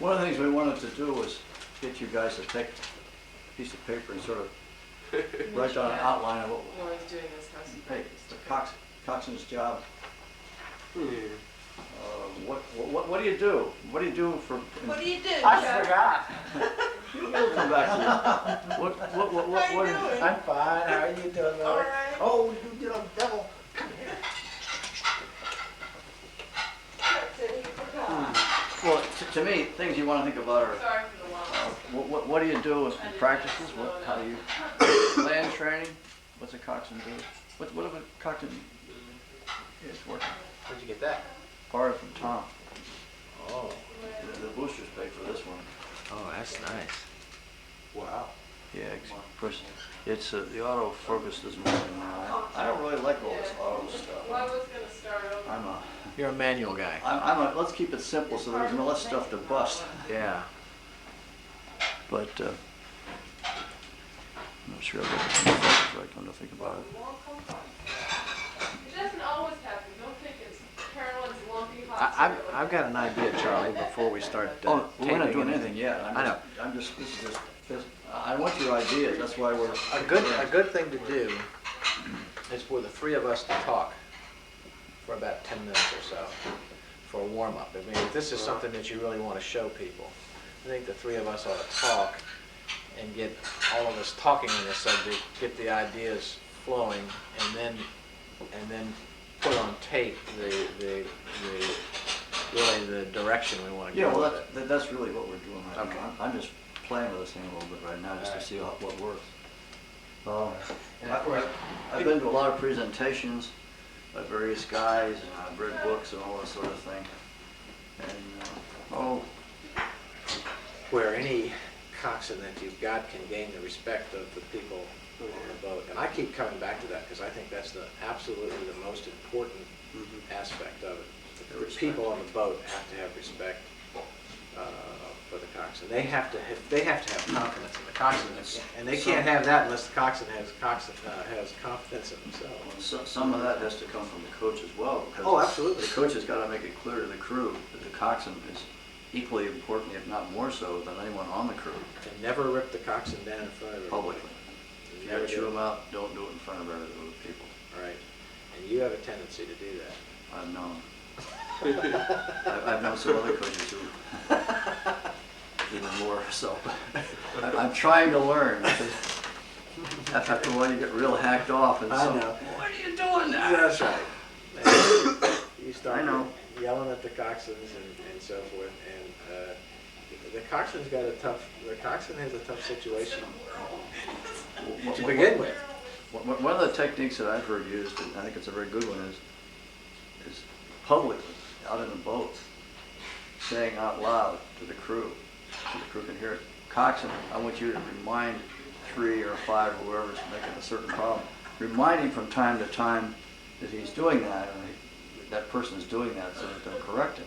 One of the things we wanted to do was get you guys to take a piece of paper and sort of write down an outline of what, Laura's doing this house. hey, the coxswain's job. What do you do? What do you do for? What do you do? I forgot. We'll come back to you. What How you doing? I'm fine. How are you doing, Lily? All right. Oh, you did a devil. Come here. That's it, he forgot. Well, to me, things you want to think about are Sorry for the loss. what do you do with practices? How do you land training? What's a coxswain do? What if a coxswain is working? Where'd you get that? Borrowed from Tom. Oh. The boosters pay for this one. Oh, that's nice. Wow. Yeah, of course, it's the autofocus doesn't really know. I don't really like all this auto stuff. Well, I was going to start over. You're a manual guy. Let's keep it simple so there's no less stuff to bust. Yeah. But I'm not sure I've got the focus right, come to think about it. It doesn't always happen. Don't think it's Carolyn's lumpy hot I've got an idea, Charlie, before we start Oh, we're not taping doing anything yet. I know. This is just, I want your ideas, that's why we're. A good thing to do is for the three of us to talk for about 10 minutes or so for a warm-up. I mean, if this is something that you really want to show people, I think the three of us ought to talk and get all of us talking on this subject, get the ideas flowing, and then put on tape the really the direction we want to go. Yeah, well, with it. that's really what we're doing right Okay. now. I'm just playing with this thing a little bit right now, just to see what works. I've been to a lot of presentations by various guys, and I've read books and all that sort of thing. And Where any coxswain that you've got can gain the respect of the people on the boat. And I keep coming back to that because I think that's absolutely the most important aspect of it. The people on the boat have to have respect for the coxswain. They have to have confidence in the coxswain, and they can't have that unless the coxswain has confidence in themselves. some of that has to come from the coach as well, because Oh, absolutely. the coach has got to make it clear to the crew that the coxswain is equally important, if not more so, than anyone on the crew. And never rip the coxswain down in front of everybody. Publicly. If you Never gotta chew do it. them out, don't do it in front of other people. Right. And you have a tendency to do that. I've known. I've known some other coaches who even more so. I'm trying to learn, because after a while you get real hacked off, and I so, know. why are you doing that? That's right. And you start I know. yelling at the coxswains and so forth, and the coxswain has a tough situation to begin with. One of the techniques that I've heard used, and I think it's a very good one, is publicly, out in the boat, saying out loud to the crew, so the crew can hear it, "Coxswain, I want you to remind 3 or 5, whoever's making a certain problem, remind him from time to time that he's doing that, and that person is doing that, so that they'll correct it."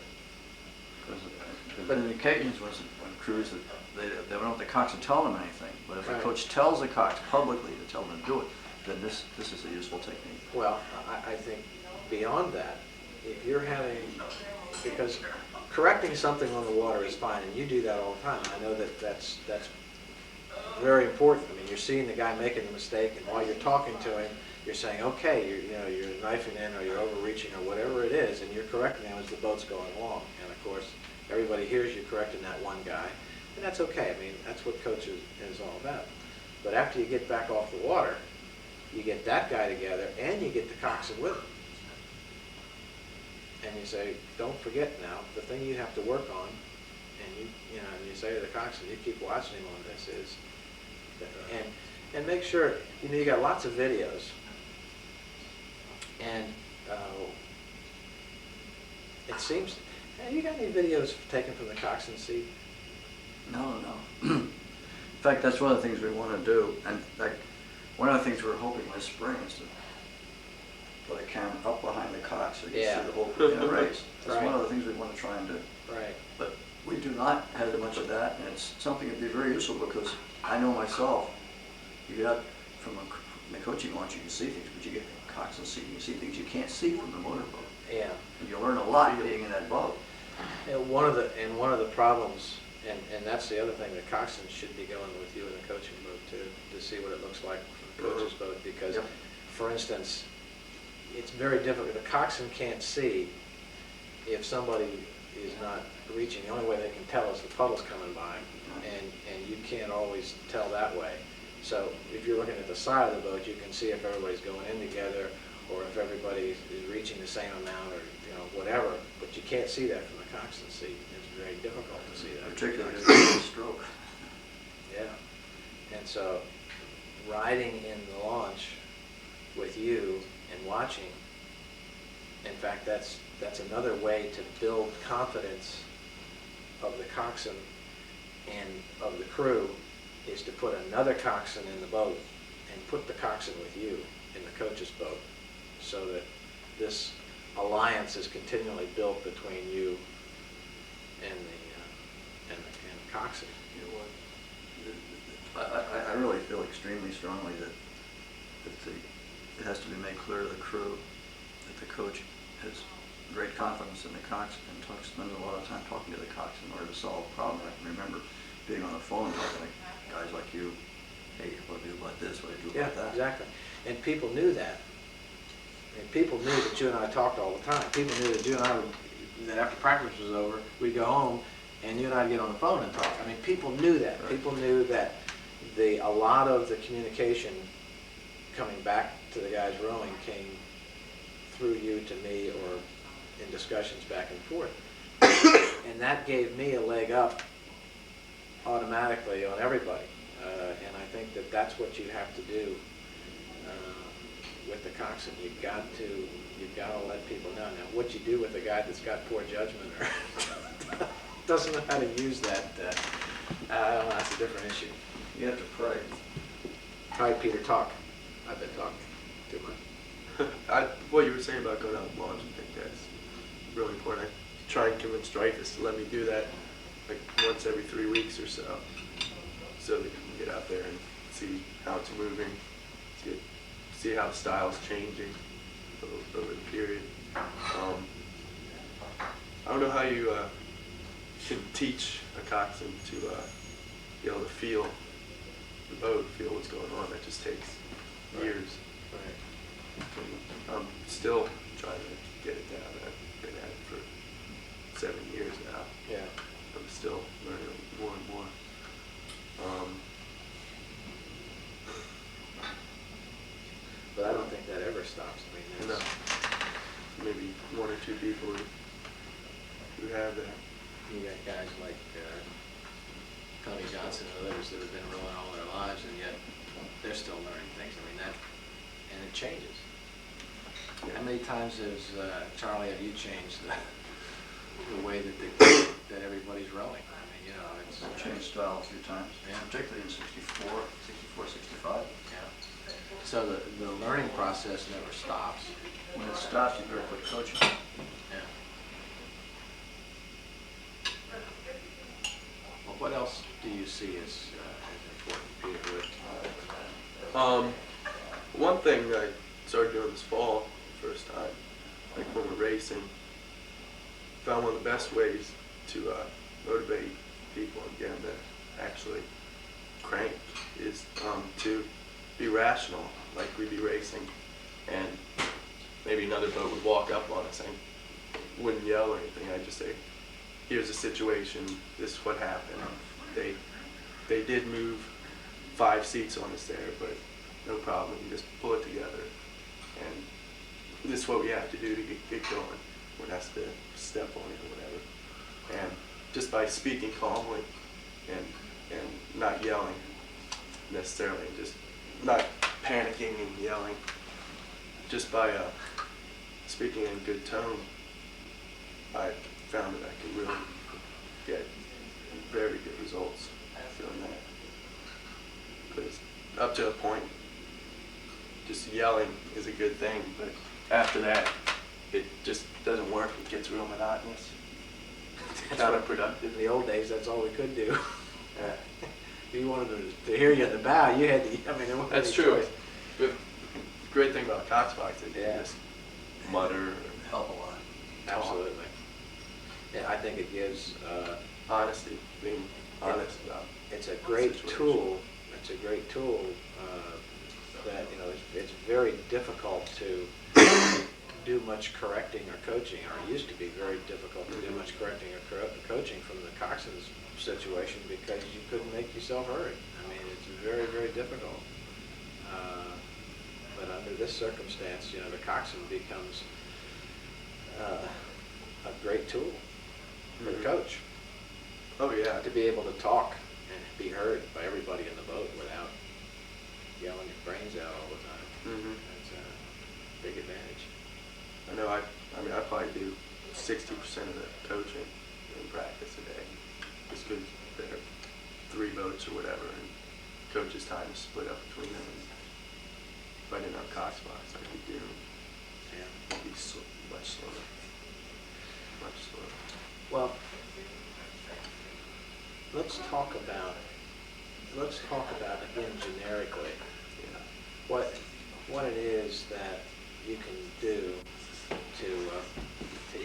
Because there's been occasions when crews, they don't want the coxswain tell them anything, but if the coach tells the cox publicly to tell them to do it, then this is a useful technique. Well, I think beyond that, if you're because correcting something on the water is fine, and you do that all the time. I know that's very important. I mean, you're seeing the guy making a mistake, and while you're talking to him, you're saying, okay, you're knifing in, or you're overreaching, or whatever it is, and you're correcting him as the boat's going along. And of course, everybody hears you correcting that one guy, and that's okay. I mean, that's what coaching is all about. But after you get back off the water, you get that guy together, and you get the coxswain with him. And you say, don't forget now, the thing you have to work on, and you say to the coxswain, you keep watching him on this, is, and make sure, you got lots of videos, and it seems, you got any videos taken from the coxswain seat? No. In fact, that's one of the things we want to do, and one of the things we're hoping this spring is to put a camera up behind the cox so you can see the whole crew in a race. That's one of the things we want to try and do. Right. But we do not have much of that, and it's something that'd be very useful, because I know myself, you got from the coaching launch, you can see things, but you get coxswain seat, you see things you can't see from the motorboat. Yeah. And you learn a lot being in that boat. And one of the problems And that's the other thing, the coxswains should be going with you in the coaching boat too, to see what it looks like from the coach's boat, because, Yep. for instance, it's very difficult. The coxswain can't see if somebody is not reaching. The only way they can tell is the puddle's coming by, and you can't always tell that way. So if you're looking at the side of the boat, you can see if everybody's going in together, or if everybody is reaching the same amount, or whatever. But you can't see that from the coxswain seat. It's very difficult to see that. Particularly if it's a stroke. Yeah. And so riding in the launch with you and watching, in fact, that's another way to build confidence of the coxswain and of the crew, is to put another coxswain in the boat and put the coxswain with you in the coach's boat, so that this alliance is continually built between you and the coxswain. You know what? I really feel extremely strongly that it has to be made clear to the crew that the coach has great confidence in the coxswain and spends a lot of time talking to the coxswain in order to solve problems. I can remember being on the phone talking to guys like you. Hey, what do you do about this? What do you do about that? Exactly. And people knew that. And people knew that you and I talked all the time. People knew that you and I that after practice was over, we'd go home and you and I'd get on the phone and talk. I mean, people knew that. Right. People knew that a lot of the communication coming back to the guys rowing came through you to me, or in discussions back and forth. And that gave me a leg up automatically on everybody. And I think that that's what you have to do with the coxswain. You've got to let people know. Now, what you do with a guy that's got poor judgment or doesn't know how to use that, I don't know, that's a different issue. You have to pray. All right, Peter, talk. I've been talking too much. What you were saying about going out and launch, I think that's really important. I try and convince Dreyfus to let me do that like once every 3 weeks or so that we can get out there and see how it's moving, see how the style's changing over the period. I don't know how you can teach a coxswain to be able to feel the boat, feel what's going on. That just takes years. Right. And I'm still trying to get it down. I've been at it for 7 years now. Yeah. I'm still learning more and more. But I don't think that ever stops. I mean, No, that's, maybe 1 or 2 people who have that. you got guys like Tony Johnson and others that have been rowing all their lives, and yet they're still learning things. I mean, and it changes. Yeah. How many times has Charlie, have you changed the way that everybody's rowing? I mean, it's I've changed style a few times, Yeah. particularly in 64, 65. Yeah. So the learning process never stops. When it stops, you better quit coaching. Yeah. Well, what else do you see as important, Peter? One thing that I started doing this fall, first time, like when we're racing, found one of the best ways to motivate people and get them to actually crank is to be rational, like we'd be racing and maybe another boat would walk up on us. I wouldn't yell or anything. I'd just say, here's the situation, this is what happened. They did move 5 seats on us there, but no problem, you just pull it together. And this is what we have to do to get going. One has to step on it or whatever. And just by speaking calmly and not yelling necessarily, just not panicking and yelling, just by speaking in good tone, I found that I could really get very good results doing that. Because up to a point, just yelling is a good thing, but after that, it just doesn't work. It gets real monotonous. It's counterproductive. In the old days, that's all we could do. If you wanted to hear you in the bow, you had to, I mean, there wasn't That's any true. choice. But the great thing about Coxswains is you Yeah. just mutter. Help a lot. Absolutely. Yeah, I think it gives honesty, being honest about. It's a great situation. tool. It's a great tool that, you know, it's very difficult to do much correcting or coaching, or it used to be very difficult to do much correcting or coaching from the Coxswains situation because you couldn't make yourself heard. I mean, it's very, very difficult. But under this circumstance, you know, the coxswain becomes a great tool for the coach Oh yeah. to be able to talk and be heard by everybody in the boat without yelling your brains out all the time. Mm-hmm. That's a big advantage. I know. I mean, I probably do 60% of the coaching in practice a day, just because there are 3 boats or whatever, and coach's time is split up between them. And if I didn't have Coxbox, I'd be doing. Yeah. It'd be much slower. Much slower. Well, let's talk about again generically Yeah. what it is that you can do to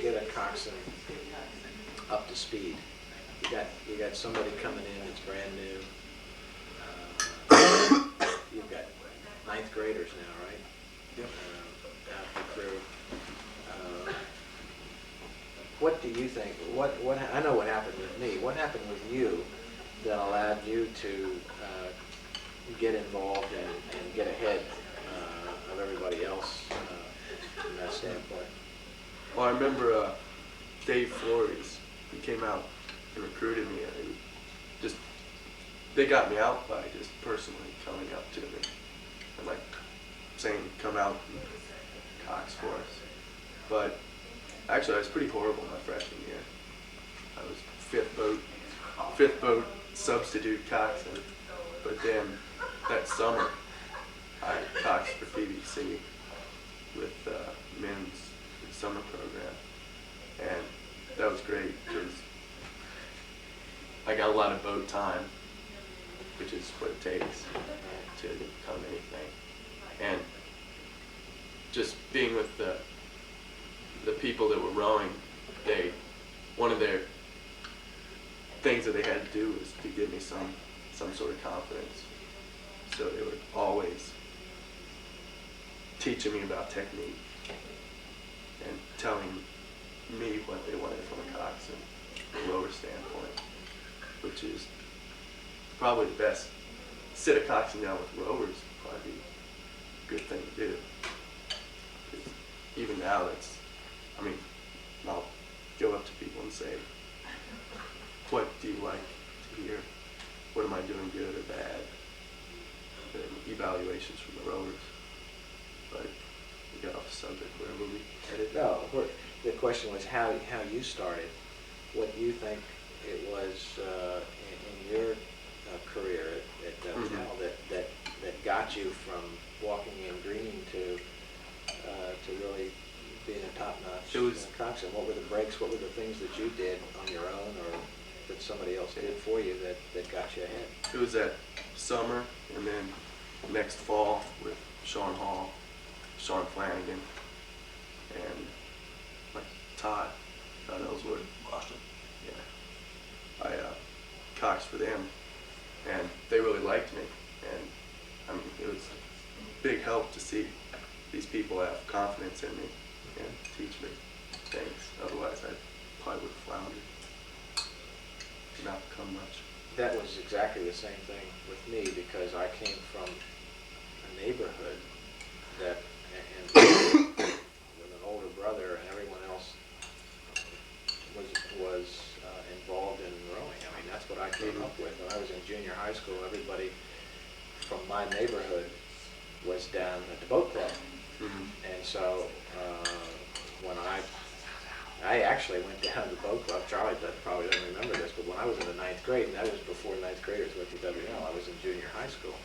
get a coxswain up to speed. You got somebody coming in that's brand new. You've got 9th graders now, right? Yep. Out the crew. What do you think? I know what happened with me. What happened with you that allowed you to get involved and get ahead of everybody else from that standpoint? Well, I remember Dave Flores. He came out and recruited me, and they got me out by just personally coming up to me and like saying, "Come out and cox for us." But actually, I was pretty horrible my freshman year. I was fifth boat substitute coxswain. But then that summer, I coxed for PBC with men's summer program, and that was great because I got a lot of boat time, which is what it takes to become anything. And just being with the people that were rowing, one of their things that they had to do was to give me some sort of confidence. So they were always teaching me about technique and telling me what they wanted from a coxswain, from a rower standpoint, which is probably the best. Sit a coxswain down with rowers would probably be a good thing to do. 'Cause even now, I'll go up to people and say, "What do you like to hear? What am I doing good or bad?" And evaluations from the rowers. But we got off the subject. Where were we headed? No, the question was how you started. What you think it was in your career at W-L that got you from walking in green to really being a top-notch coxswain? What were the breaks? What were the things that you did on your own or that somebody else did for you that got you ahead? It was that summer, and then next fall with Sean Hall, Sean Flanagan, and like Todd Ellsworth. Boston. Yeah. I coxed for them, and they really liked me. And it was a big help to see these people have confidence in me and teach me things. Otherwise, I probably would have floundered, not become much. That was exactly the same thing with me because I came from a neighborhood that, and with an older brother and everyone else was involved in rowing. I mean, that's what I came up with. When I was in junior high school, everybody from my neighborhood was down at the boat club. And so when I actually went down to the boat club. Charlie probably doesn't remember this, but when I was in the 9th grade, and that was before 9th graders went to W-L, I was in junior high school.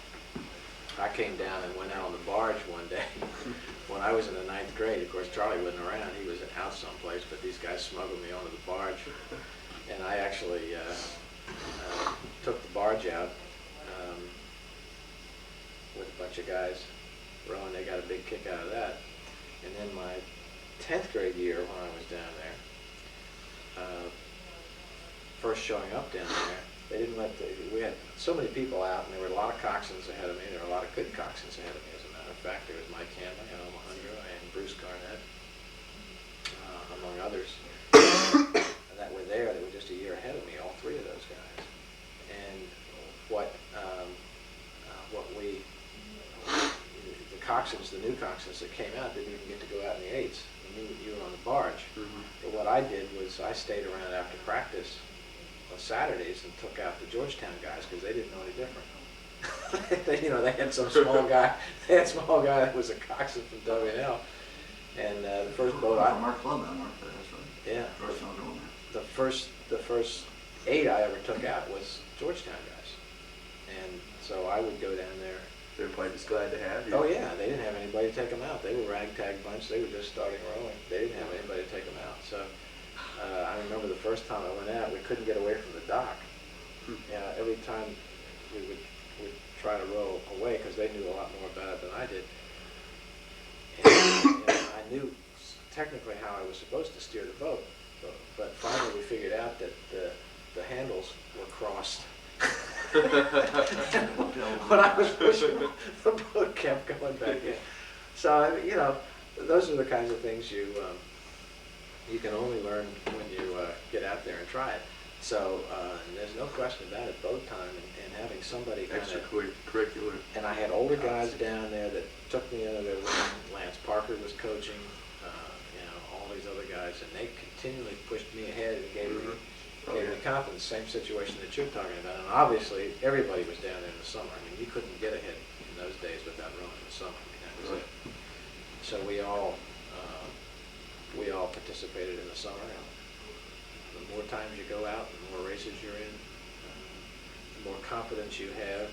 I came down and went out on the barge one day when I was in the 9th grade. Of course, Charlie wasn't around. He was out someplace, but these guys smuggled me onto the barge. And I actually took the barge out with a bunch of guys rowing. They got a big kick out of that. And then my 10th grade year when I was down there, first showing up down there, they didn't we had so many people out, and there were a lot of coxswains ahead of me. There were a lot of good coxswains ahead of me, as a matter of fact. There was Mike Hanley and Alejandro and Bruce Garnett, among others, and that were there. They were just a year ahead of me, all three of those guys. And the coxswains, the new coxswains that came out, didn't even get to go out in the eights. You were on the barge. But what I did was I stayed around after practice on Saturdays and took out the Georgetown guys because they didn't know any different. They had some small guy. They had a small guy that was a coxswain from W-L. And the first boat From our club, I worked there, that's right. yeah, Georgetown doing that. the first 8 I ever took out was Georgetown guys. And so I would go down there. They're probably just glad to have you. Oh yeah, they didn't have anybody to take them out. They were ragtag bunch. They were just starting rowing. They didn't have anybody to take them out. So I remember the first time I went out, we couldn't get away from the dock. Every time we would try to row away because they knew a lot more about it than I did. And I knew technically how I was supposed to steer the boat, but finally we figured out that the handles were crossed. When I was pushing, the boat kept going back in. So those are the kinds of things you can only learn when you get out there and try it. So there's no question about it. Boat time and having somebody kind of extracurricular. And I had older guys down there that took me under their wing. Lance Parker was coaching, all these other guys, and they continually pushed me ahead and gave me confidence. Same situation that you're talking about. And obviously, everybody was down there in the summer. I mean, you couldn't get ahead in those days without rowing in the summer. I mean, that was it. So we all participated in the summer. And the more times you go out, the more races you're in, the more confidence you have,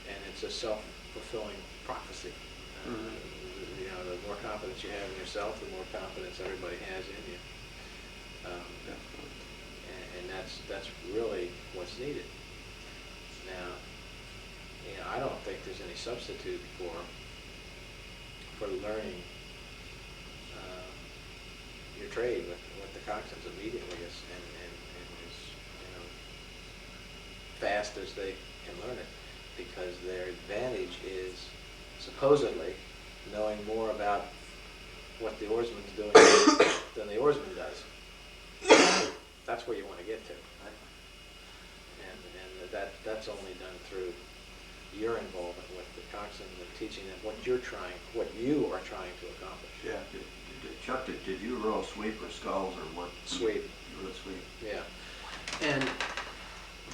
and it's a self-fulfilling prophecy. The more confidence you have in yourself, the more confidence everybody has in you. And that's really what's needed. Now, I don't think there's any substitute for learning your trade with the coxswains immediately and as fast as they can learn it, because their advantage is supposedly knowing more about what the oarsman's doing than the oarsman does. That's where you want to get to, right? And that's only done through your involvement with the coxswain and teaching them what you are trying to accomplish. Yeah. Chuck, did you row sweep or sculls or what? Sweep. You rowed sweep. Yeah. And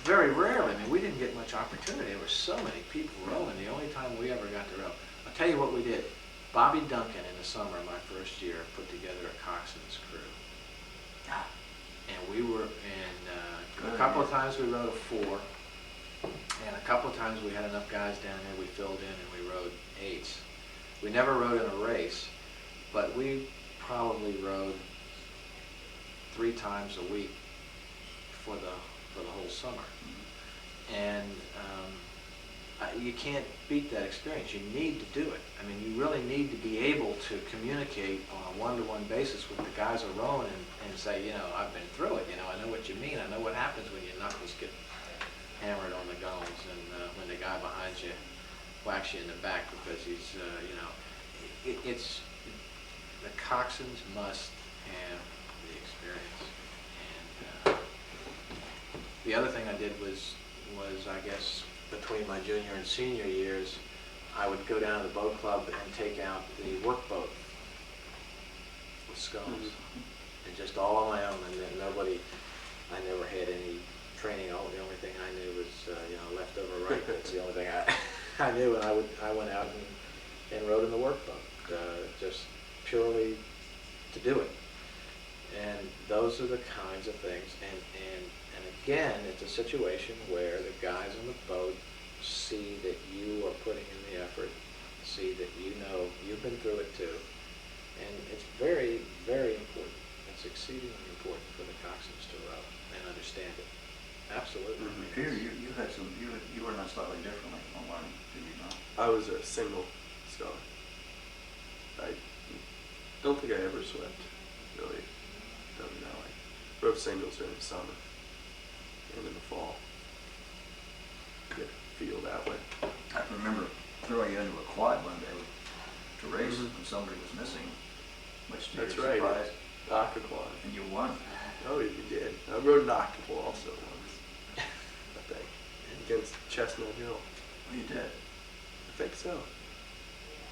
very rarely, we didn't get much opportunity. There were so many people rowing. The only time we ever got to row. I'll tell you what we did. Bobby Duncan in the summer, my first year, put together a coxswain's crew. And we were a couple of times we rowed a 4, and a couple of times we had enough guys down there, we filled in and we rowed 8s. We never rowed in a race, but we probably rowed 3 times a week for the whole summer. And you can't beat that experience. You need to do it. You really need to be able to communicate on a one-to-one basis with the guys who are rowing and say, I've been through it. I know what you mean. I know what happens when your knuckles get hammered on the gunnels and when the guy behind you whacks you in the back because he's, it's the coxswains must have the experience. And the other thing I did was I guess between my junior and senior years, I would go down to the boat club and take out the workboat with sculls, and just all on my own. And then I never had any training. The only thing I knew was leftover right. That's the only thing I knew, and I went out and rowed in the workboat, just purely to do it. And those are the kinds of things. And again, it's a situation where the guys on the boat see that you are putting in the effort, see that you've been through it too. And it's very, very important. It's exceedingly important for the coxswains to row and understand it. Absolutely. Peter, you had you were not slightly differently on learning, did you not? I was a single scholar. I don't think I ever swept, really, W-L. rowed singles during the summer and in the fall. Get a feel that way. I can remember throwing you into a quad one day to race Mhm. when somebody was missing, much to That's your right. surprise, Aquaquad. and you won. Oh, you did. I rode an octopus also once, I think, against Chestnut Hill. Oh, you did. I think so.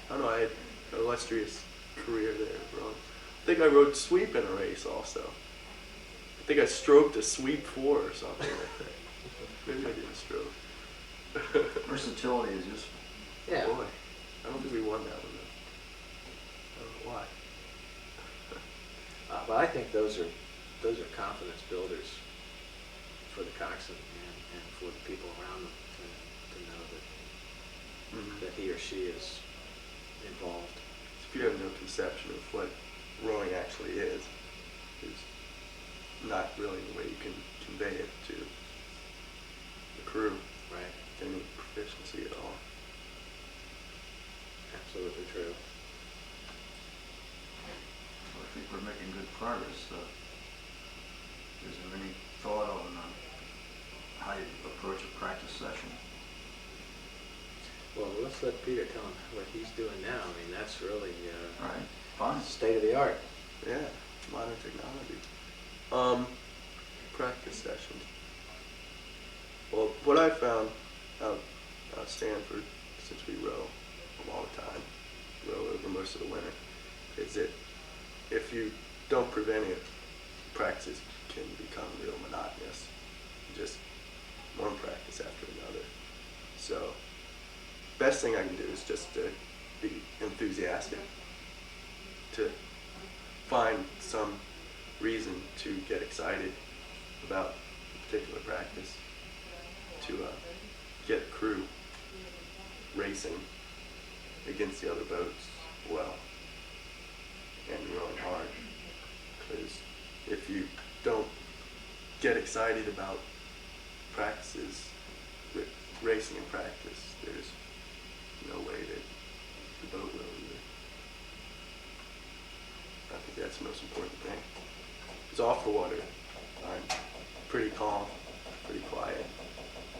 I don't know, I had an illustrious career there, bro. I think I rode sweep in a race also. I think I stroked a sweep 4 or something like that. Maybe I didn't stroke. Versatility is useful. Yeah. Boy, I don't think we won that one though. I don't know why. But I think those are confidence builders for the coxswain and for the people around them to know that he or she is involved. If you have no conception of what rowing actually is not really the way you can convey it to the crew. Right. Any proficiency at all. Absolutely true. Well, I think we're making good progress. Is there any thought on how you approach a practice session? Well, let's let Peter tell him what he's doing now. I mean, that's really All right, fine. state of the art. Yeah, modern technology. Practice sessions. Well, what I found out at Stanford, since we row all the time, row over most of the winter, is that if you don't prevent it, practices can become real monotonous. Just one practice after another. So, best thing I can do is just to be enthusiastic, to find some reason to get excited about a particular practice, to get a crew racing against the other boats well and rowing hard. Because if you don't get excited about practices, racing in practice, there's no way that the boat will either. I think that's the most important thing. Because off the water, I'm pretty calm, pretty quiet.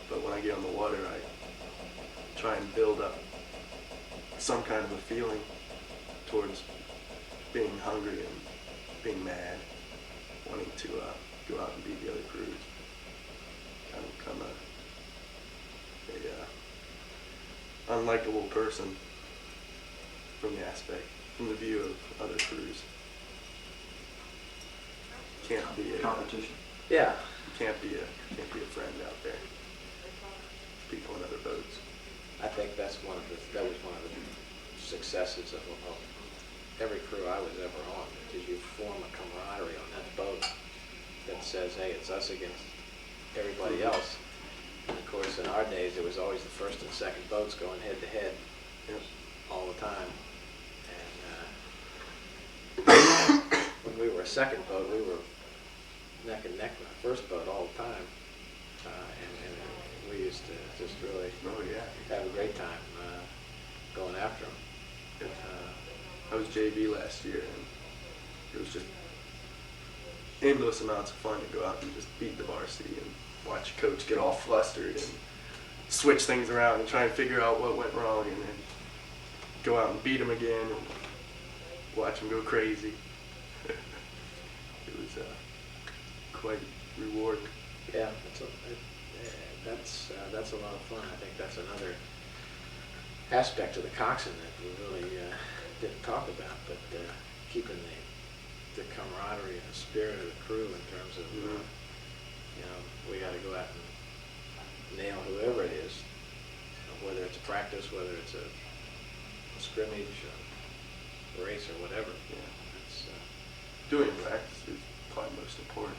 But when I get on the water, I try and build up some kind of a feeling towards being hungry and being mad, wanting to go out and beat the other crews. Kind of become a unlikable person from the view of other crews. Can't be a Competition. Yeah. can't be a friend out there. People in other boats. I think that was one of the successes of every crew I was ever on, because you form a camaraderie on that boat that says, hey, it's us against everybody else. And of course, in our days, it was always the first and second boats going head to head Yep. all the time. And when we were a second boat, we were neck and neck with the first boat all the time. And we used to just really Oh yeah. have a great time going after them. Yep. I was JV last year, and it was just endless amounts of fun to go out and just beat the varsity and watch a coach get all flustered and switch things around and try and figure out what went wrong, and then go out and beat him again and watch him go crazy. It was quite rewarding. Yeah, that's a lot of fun. I think that's another aspect of the coxswain that we really didn't talk about, but keeping the camaraderie and the spirit of the crew in terms of, we got to go out and nail whoever it is, whether it's a practice, whether it's a scrimmage, a race, or whatever. Yeah. It's, Doing practice is probably most important.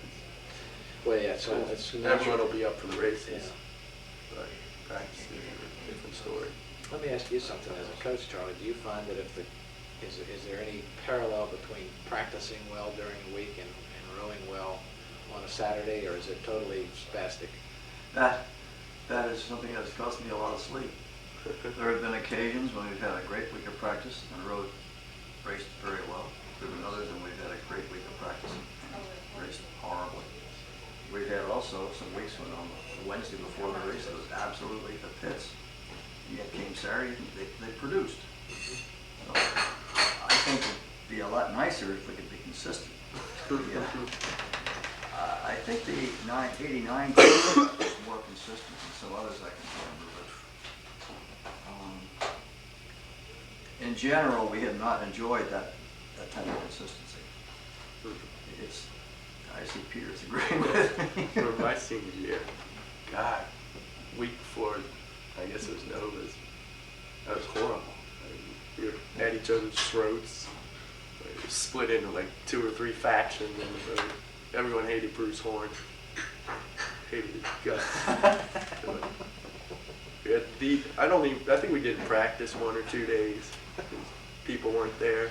well, yeah, so it's Everyone will be up for the races, Yeah. but practice is a different story. Let me ask you something as a coach, Charlie. Do you find that is there any parallel between practicing well during the week and rowing well on a Saturday, or is it totally spastic? That is something that's cost me a lot of sleep. There have been occasions when we've had a great week of practice and raced very well. There've been others, and we've had a great week of practice. Raced horribly. We've had also some weeks when on the Wednesday before the race, it was absolutely the pits. Yet came Saturday, they produced. So I think it'd be a lot nicer if we could be consistent. Yeah. I think the 89 group is more consistent than some others I can remember, but in general, we have not enjoyed that type of consistency. It's, I see Peter's agreeing with me. For my senior year, God, week before, I guess it was Nova's, that was horrible. I mean, we were at each other's throats, like, split into like 2 or 3 factions, and everyone hated Bruce Horn, hated his guts. We had I think we didn't practice 1 or 2 days. People weren't there.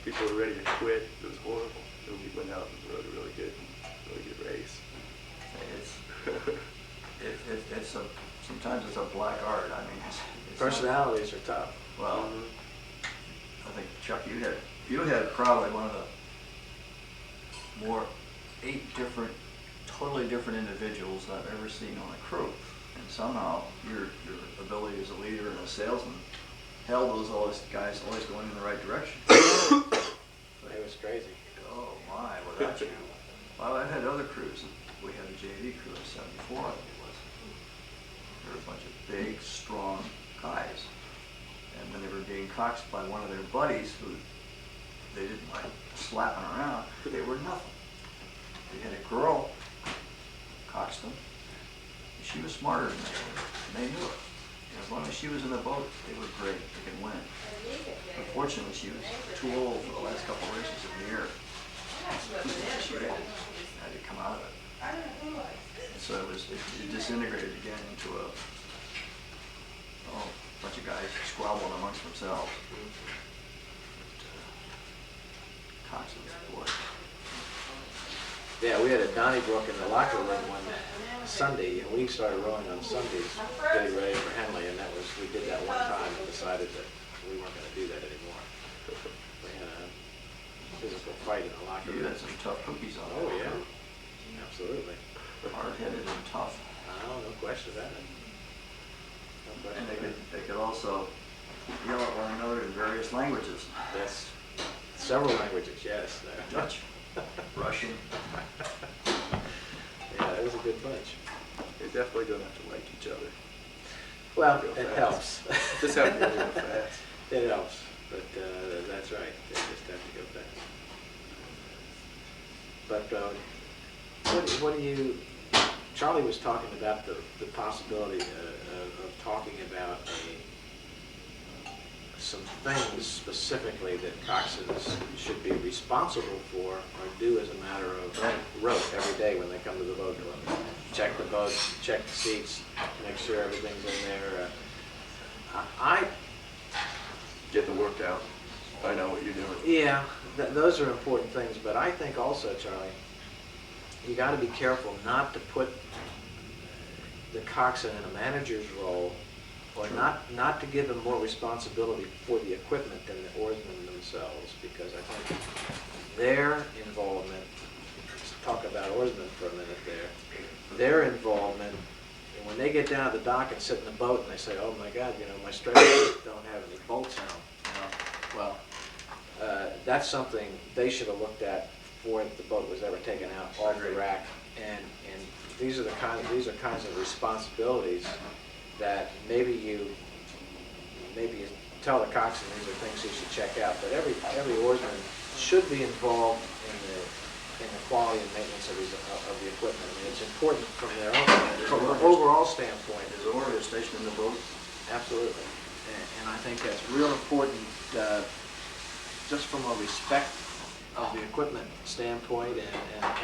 People were ready to quit. It was horrible. And we went out and rode a really good race. Sometimes it's a black art. I mean, it's Personalities are tough. Well, I think Chuck, you had probably one of the more 8 totally different individuals I've ever seen on a crew, and somehow your ability as a leader and a salesman held those guys always going in the right direction. It was crazy. Oh my, without you. Well, I had other crews. We had a JV crew in '74, I think it was. There were a bunch of big, strong guys. And when they were being coxed by one of their buddies who they didn't like slapping around, they were nothing. They had a girl, coxed them. She was smarter than they were, and they knew it. And as long as she was in the boat, they were great. They could win. Unfortunately, she was too old for the last couple of races of the year. She had to come out of it. And so it disintegrated again into a bunch of guys squabbling amongst themselves. Coxswains, boy. Yeah, we had a Donnybrook in the locker room one Sunday, and we started rowing on Sundays, getting ready for Henley, and we did that one time and decided that we weren't going to do that anymore. We had a physical fight in the locker room. You had some tough cookies on Oh, that. yeah. Absolutely. Hard-headed and tough. Oh, no question about it. No question And about it. they could also yell at one another in various languages. Yes. Several languages, yes. Dutch, Russian. Yeah, that was a good bunch. They definitely don't have to like each other. Well, Go it fast. helps. Just have to go fast. It helps, but that's right. They just have to go fast. But what do you? Charlie was talking about the possibility of talking about some things specifically that coxswains should be responsible for or do as a matter of rote every day when they come to the boat club. Check the boats, check the seats, make sure everything's in there. I Get the work out. I know what you're doing. Yeah, those are important things, but I think also, Charlie, you got to be careful not to put the coxswain in a manager's role, or not to give them more responsibility for the equipment than the oarsmen themselves, because I think their involvement, let's talk about oarsmen for a minute there, their involvement, and when they get down to the dock and sit in the boat and they say, oh my God, my stretchers don't have any bolts in them, well, that's something they should have looked at before the boat was ever taken out off the rack, and these are kinds of responsibilities that maybe you tell the coxswain these are things he should check out, but every oarsman should be involved in the quality and maintenance of the equipment. I mean, it's important from an overall standpoint. Is Order stationed in the boat? Absolutely, and I think that's real important, just from a respect of the equipment standpoint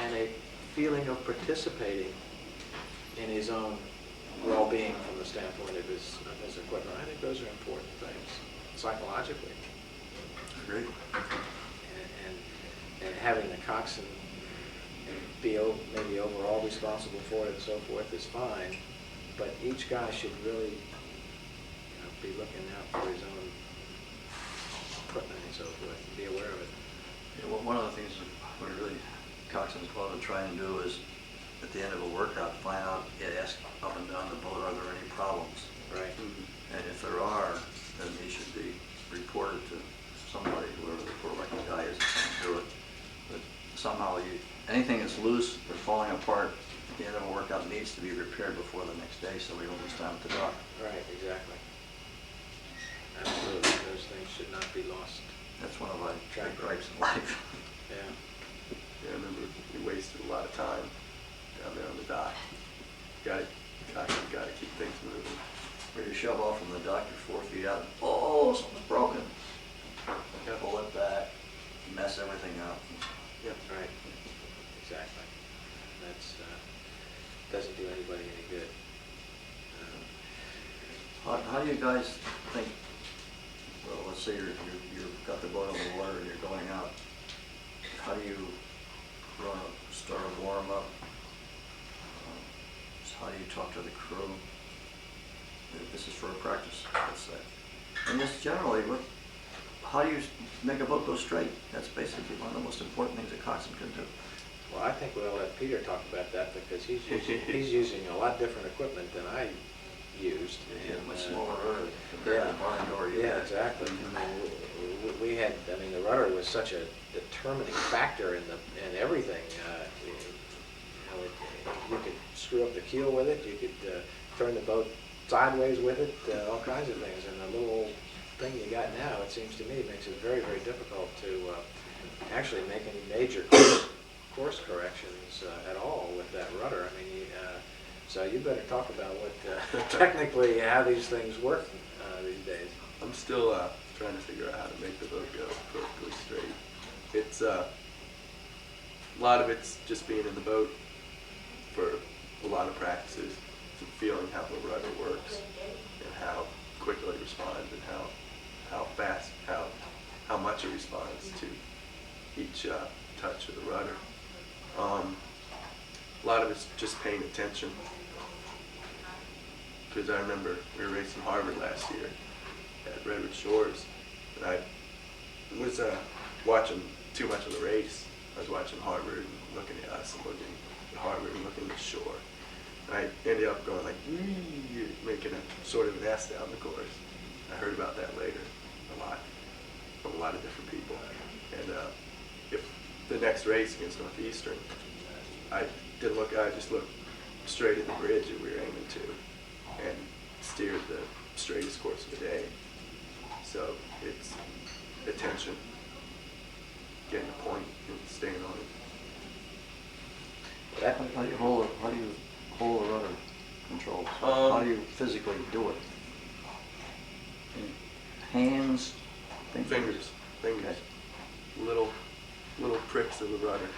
and a feeling of participating in his own well-being from the standpoint of his equipment. I think those are important things, psychologically. Great. And having the coxswain be maybe overall responsible for it and so forth is fine, but each guy should really be looking out for his own equipment and so forth, and be aware of it. Yeah, well, one of the things that we really, coxswains ought to try and do is, at the end of a workout, find out, ask up and down the boat, are there any problems? Right. And if there are, then they should be reported to somebody, whoever the poor lucky guy is that's going to do it. But somehow, anything that's loose or falling apart at the end of a workout needs to be repaired before the next day, so we don't lose time at the dock. Right, exactly. Absolutely, those things should not be lost. That's one of my big gripes in life. Yeah. Yeah, I remember we wasted a lot of time down there on the dock. Gotta keep things moving. Where you shove off from the dock, you're 4 feet out, oh, something's broken. Yeah. Pull it back, mess everything up. Yep. Right, exactly. That's, doesn't do anybody any good. How do you guys think, well, let's say you've got the boat on the water and you're going out, how do you start a warm-up? How do you talk to the crew? This is for a practice, let's say. And just generally, how do you make a boat go straight? That's basically one of the most important things a coxswain can do. Well, I think we'll let Peter talk about that because he's using a lot different equipment than I used. Yeah, And, much smaller rudder compared to the barn door you yeah, had. exactly. I mean, we had, I mean, the rudder was such a determining factor in everything. You could screw up the keel with it, you could turn the boat sideways with it, all kinds of things. And the little old thing you got now, it seems to me, makes it very, very difficult to actually make any major course corrections at all with that rudder. I mean, so you better talk about what technically how these things work these days. I'm still trying to figure out how to make the boat go perfectly straight. It's a lot of it's just being in the boat for a lot of practices and feeling how the rudder works and how quickly it responds and how fast, how much it responds to each touch of the rudder. A lot of it's just paying attention, because I remember we were racing Harvard last year at Redwood Shores, and I was watching too much of the race. I was watching Harvard and looking at us and looking at Harvard and looking at the shore. And I ended up going like, making a sort of an S down the course. I heard about that later a lot from a lot of different people. And if the next race against Northeastern, I didn't look, I just looked straight at the bridge that we were aiming to and steered the straightest course of the day. So it's attention, getting a point and staying on it. How do you hold the rudder controls? How do you physically do it? Hands? Fingers. Okay. Little pricks of the rudder.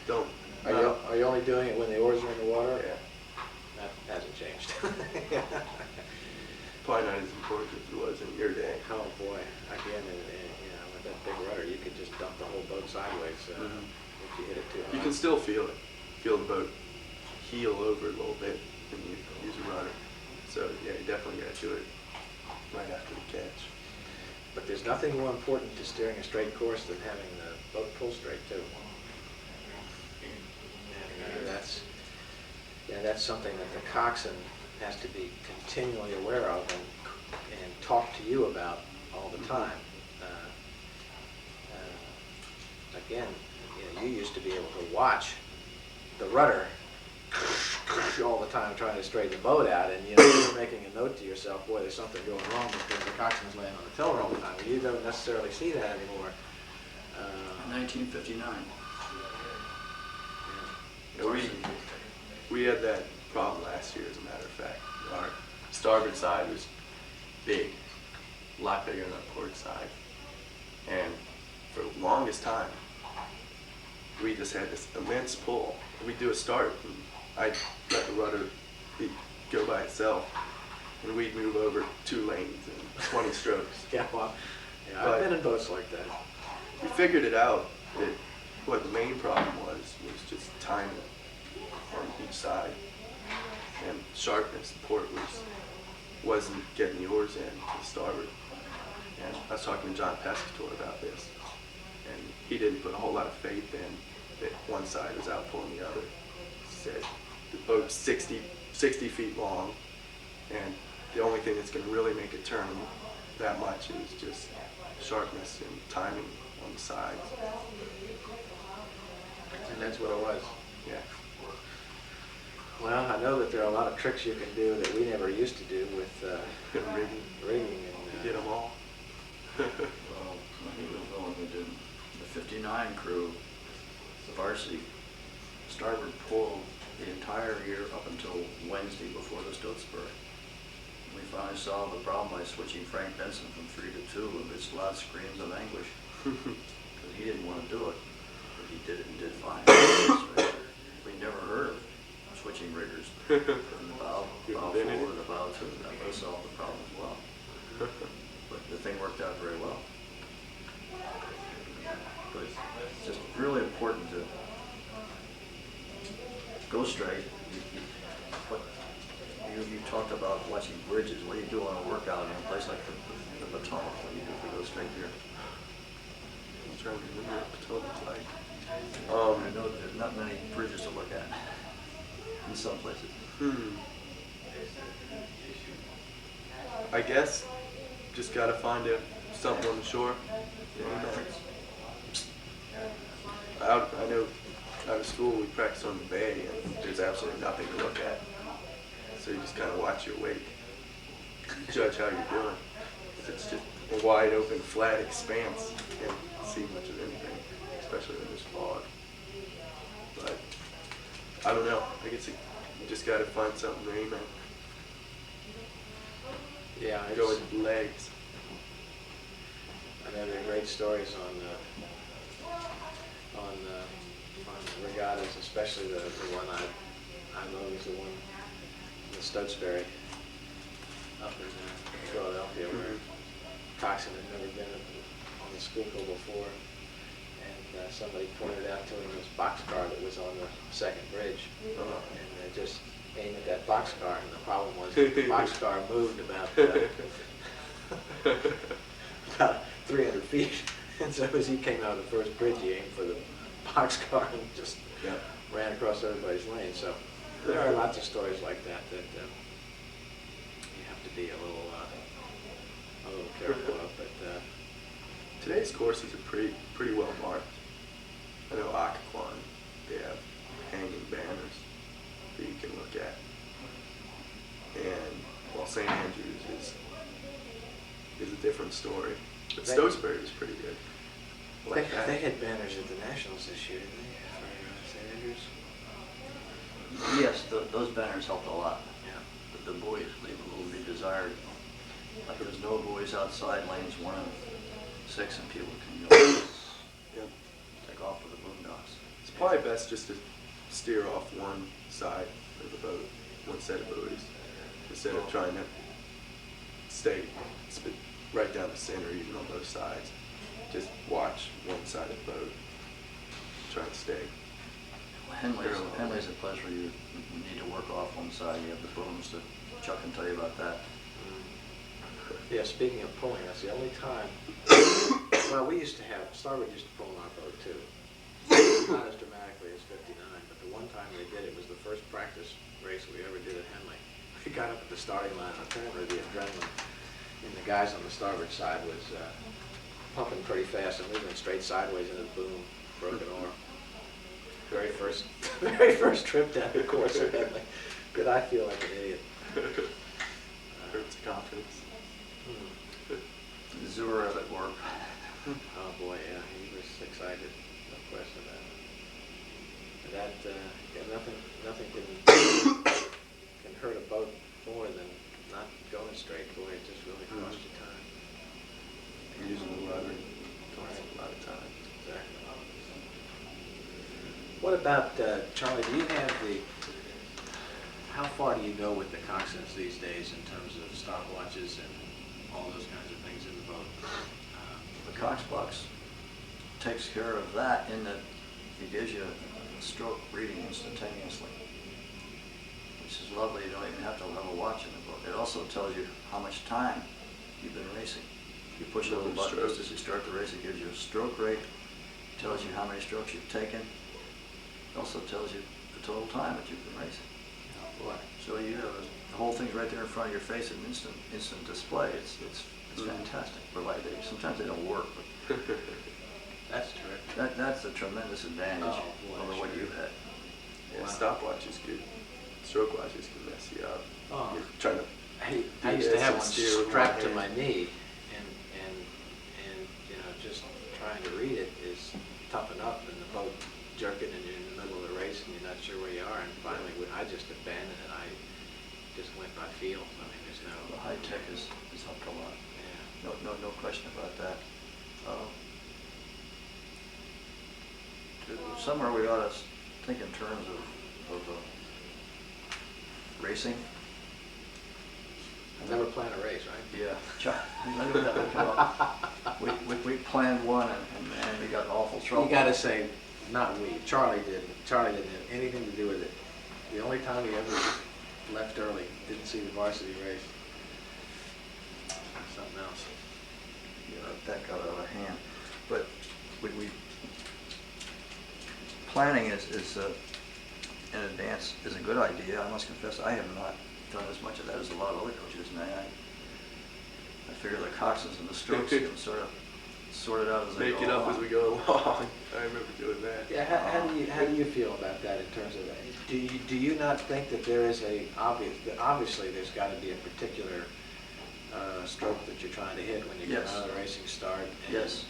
Don't. Are you only doing it when the oars are in the water? Yeah. That hasn't changed. Probably not as important as it was in your day. Oh boy, again, with that big rudder, you could just dump the whole boat sideways if you hit it too hard. You can still feel it. Feel the boat heel over a little bit when you use a rudder. So yeah, you definitely got to do it right after the catch. But there's nothing more important to steering a straight course than having the boat pull straight too. And that's something that the coxswain has to be continually aware of and talk to you about all the time. Again, you used to be able to watch the rudder all the time trying to straighten the boat out, and you were making a note to yourself, boy, there's something going wrong because the coxswain's laying on the tiller all the time. You don't necessarily see that anymore. 1959. We had that problem last year, as a matter of fact. Our starboard side was big, a lot bigger than our port side. And for the longest time, we just had this immense pull. We'd do a start, and I'd let the rudder go by itself, and we'd move over 2 lanes in 20 strokes. Yeah, well, I've been in boats like that. We figured it out that what the main problem was just timing on each side, and sharpness. The port wasn't getting the oars in to the starboard. And I was talking to John Pescator about this, and he didn't put a whole lot of faith in that one side was out pulling the other. He said the boat's 60 feet long, and the only thing that's going to really make it turn that much is just sharpness and timing on the sides. And that's what it was. Yeah. Well, I know that there are a lot of tricks you can do that we never used to do with rigging and Get them all. Well, when he was going with the 59 crew, the varsity, starboard pulled the entire year up until Wednesday before the Stotesbury. We finally solved the problem by switching Frank Benson from 3 to 2, and his last screams of anguish. Because he didn't want to do it, but he did it and did fine. We never heard of switching riggers from the bow forward to the bow to, that would have solved the problem as well. But the thing worked out very well. But it's just really important to go straight. You talked about watching bridges. What do you do on a workout in a place like the Potomac? What do you do to go straight here? I'm trying to remember what Potomac's like. I know there's not many bridges to look at in some places. I guess just gotta find something on the shore. I know out of school we practice on the bay, and there's absolutely nothing to look at. So you just kind of watch your wake, judge how you're doing. It's just a wide open, flat expanse. You can't see much of anything, especially when there's fog. But I don't know. I guess you just got to find something to aim at. yeah, Go with legs. I know there are great stories on regattas, especially the one I know is the one in the Stotesbury up in Philadelphia, where Coxswain had never been on the Schuylkill before, and somebody pointed out to him this boxcar that was on the second bridge, and just aimed at that boxcar, and the problem was the boxcar moved about 300 feet, and so as he came out of the first bridge, he aimed for the boxcar and just ran across everybody's lane. So there are lots of stories like that you have to be a little careful of. But Today's courses are pretty well marked. I know Occoquan, they have hanging banners that you can look at. And while St. Andrews is a different story. But Stotesbury was pretty good. Like they had banners at the Nationals this year, didn't they, for St. Andrews? Yes, those banners helped a lot. Yeah. But the buoys leave a little bit desired. Like there's no buoys outside lanes 1 and 6, and people can go take off with the boondocks. It's probably best just to steer off one side of the boat, one set of buoys, instead of trying to stay right down the center, even on both sides. Just watch one side of the boat, try and stay. Henley's a place where you need to work off one side. You have the booms that Chuck can tell you about that. Yeah, speaking of pulling, that's the only time. Well, we used to have, Starboard used to pull on our boat too. Not as dramatically as 59, but the one time they did it was the first practice race we ever did at Henley. We got up at the starting line, and apparently the adrenaline in the guys on the starboard side was pumping pretty fast, and we went straight sideways into the boom, broken oar. Very first trip down the course at Henley. Did I feel like an idiot? Hurts confidence. Zurab at work. Oh boy, yeah, he was excited, no question about it. That nothing can hurt a boat more than not going straight. Boy, it just really costs you time. Using the rudder takes a lot of time. Exactly. What about Charlie? Do you have how far do you go with the coxswains these days in terms of stopwatches and all those kinds of things in the boat? The Cox box takes care of that in that it gives you a stroke reading instantaneously, which is lovely. You don't even have to have a watch in the boat. It also tells you how much time you've been racing. You push a little button just as you start the race, it gives you a stroke rate tells you how many strokes you've taken. It also tells you the total time that you've been racing. Oh, boy. So you have the whole thing's right there in front of your face in instant display. It's fantastic. Sometimes they don't work, but That's terrific. that's a tremendous advantage Oh, boy, over what sure. you've had. Yeah, Wow. stopwatches could, stroke watches can mess you up. Oh. You're trying to. I used to have one steer with strapped to one my hand. knee, and you know, just trying to read it is tough enough, and the boat jerking, and you're in the middle of the race, and you're not sure where you are, and finally, when I just abandoned it, I just went by feel. I mean, there's no. The high tech has helped a lot. Yeah. No question about that. Somewhere we ought to think in terms of racing. I never plan a race, right? Yeah, I knew that would come up. We planned one and we got in awful trouble. You gotta say, not we, Charlie didn't. Charlie didn't have anything to do with it. The only time he ever left early, didn't see the varsity race. Something else. Yeah, that got out of hand. But we planning is in advance is a good idea. I must confess I have not done as much of that as a lot of other coaches, and I figure the coxswains and the strokes can sort of sort it out as they go Make it up along. as we go along. I remember doing that. Yeah, how do you feel about that in terms of, do you not think that there is obviously there's got to be a particular stroke that you're trying to hit when you get Yes. out of the racing start? And, Yes.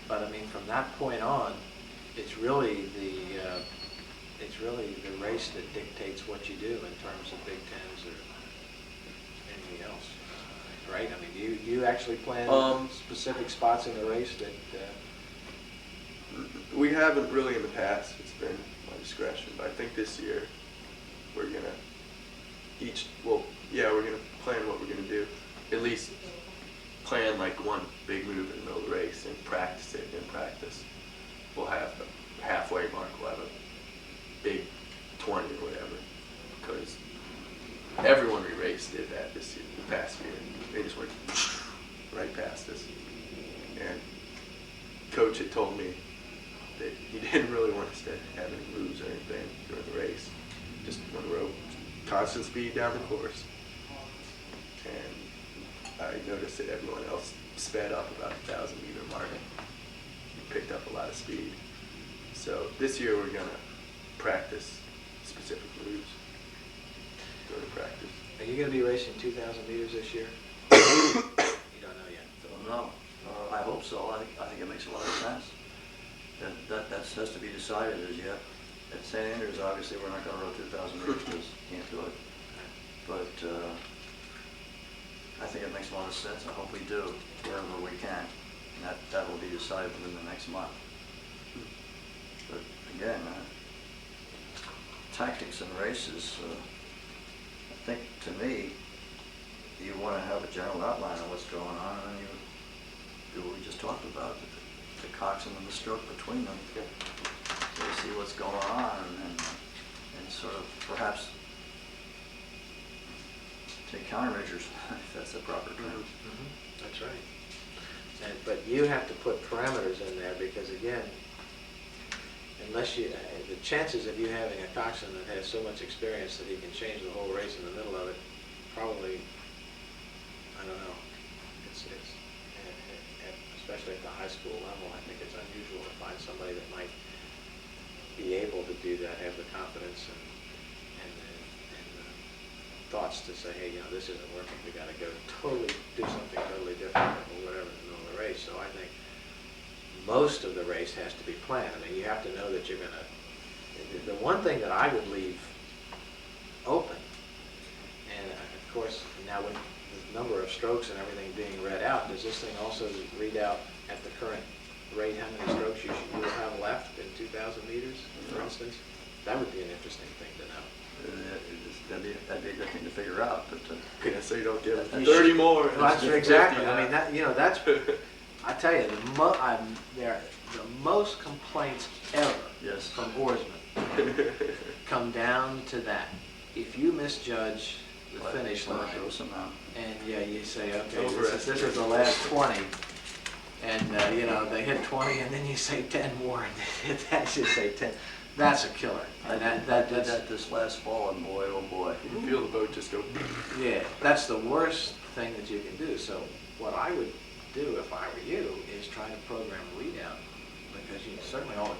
But I mean, from that point on, it's really the race that dictates what you do in terms of Big Tens or anything else, right? I mean, do you actually plan specific spots in the race that? We haven't really in the past. It's been my discretion. But I think this year we're gonna we're gonna plan what we're gonna do. At least plan like one big move in the middle of the race and practice it. In practice, we'll have a halfway mark. We'll have a big 20 or whatever. Because everyone we raced did that this year, the past year. They just went right past us. And Coach had told me that he didn't really want us to have any moves or anything during the race. Just on the road, constant speed down the course. And I noticed that everyone else sped up about the 1,000-meter mark. Picked up a lot of speed. So this year we're gonna practice specific moves during practice. Are you going to be racing 2,000 meters this year? You don't know yet. Don't know. I hope so. I think it makes a lot of sense. That has to be decided as yet. At St. Andrews, obviously, we're not going to row 2,000 meters because you can't do it. But I think it makes a lot of sense. I hope we do wherever we can. And that will be decided within the next month. But again, tactics and races, I think to me, you want to have a general outline of what's going on, and then you do what we just talked about, the coxswain and the stroke between them. So you see what's going on and sort of perhaps take countermeasures, if that's the proper term. That's right. But you have to put parameters in there because, again, unless you, the chances of you having a coxswain that has so much experience that he can change the whole race in the middle of it, probably, I don't know. Especially at the high school level, I think it's unusual to find somebody that might be able to do that, have the confidence and the thoughts to say, hey, this isn't working. We got to do something totally different or whatever in the middle of the race. So I think most of the race has to be planned. I mean, you have to know that you're going to. The one thing that I would leave open, and of course now with the number of strokes and everything being read out, does this thing also read out at the current rate how many strokes you will have left in 2,000 meters, for instance? That would be an interesting thing to know. That'd be a good thing to figure out. But Yeah, so you don't give That- 30 more. Well, that's exactly. Yeah. I mean, that's. I tell you, the most complaints ever yes. from oarsmen come down to that. If you misjudge the finish line, Gross amount. and you say, okay, this is Overestimate. the last 20, and you know, they hit 20 and then you say 10 more and they hit that, you say 10. That's a killer. I did that this last fall, and boy, oh boy. You can feel the boat just go. Yeah, that's the worst thing that you can do. So what I would do if I were you is try to program weed out, because you certainly all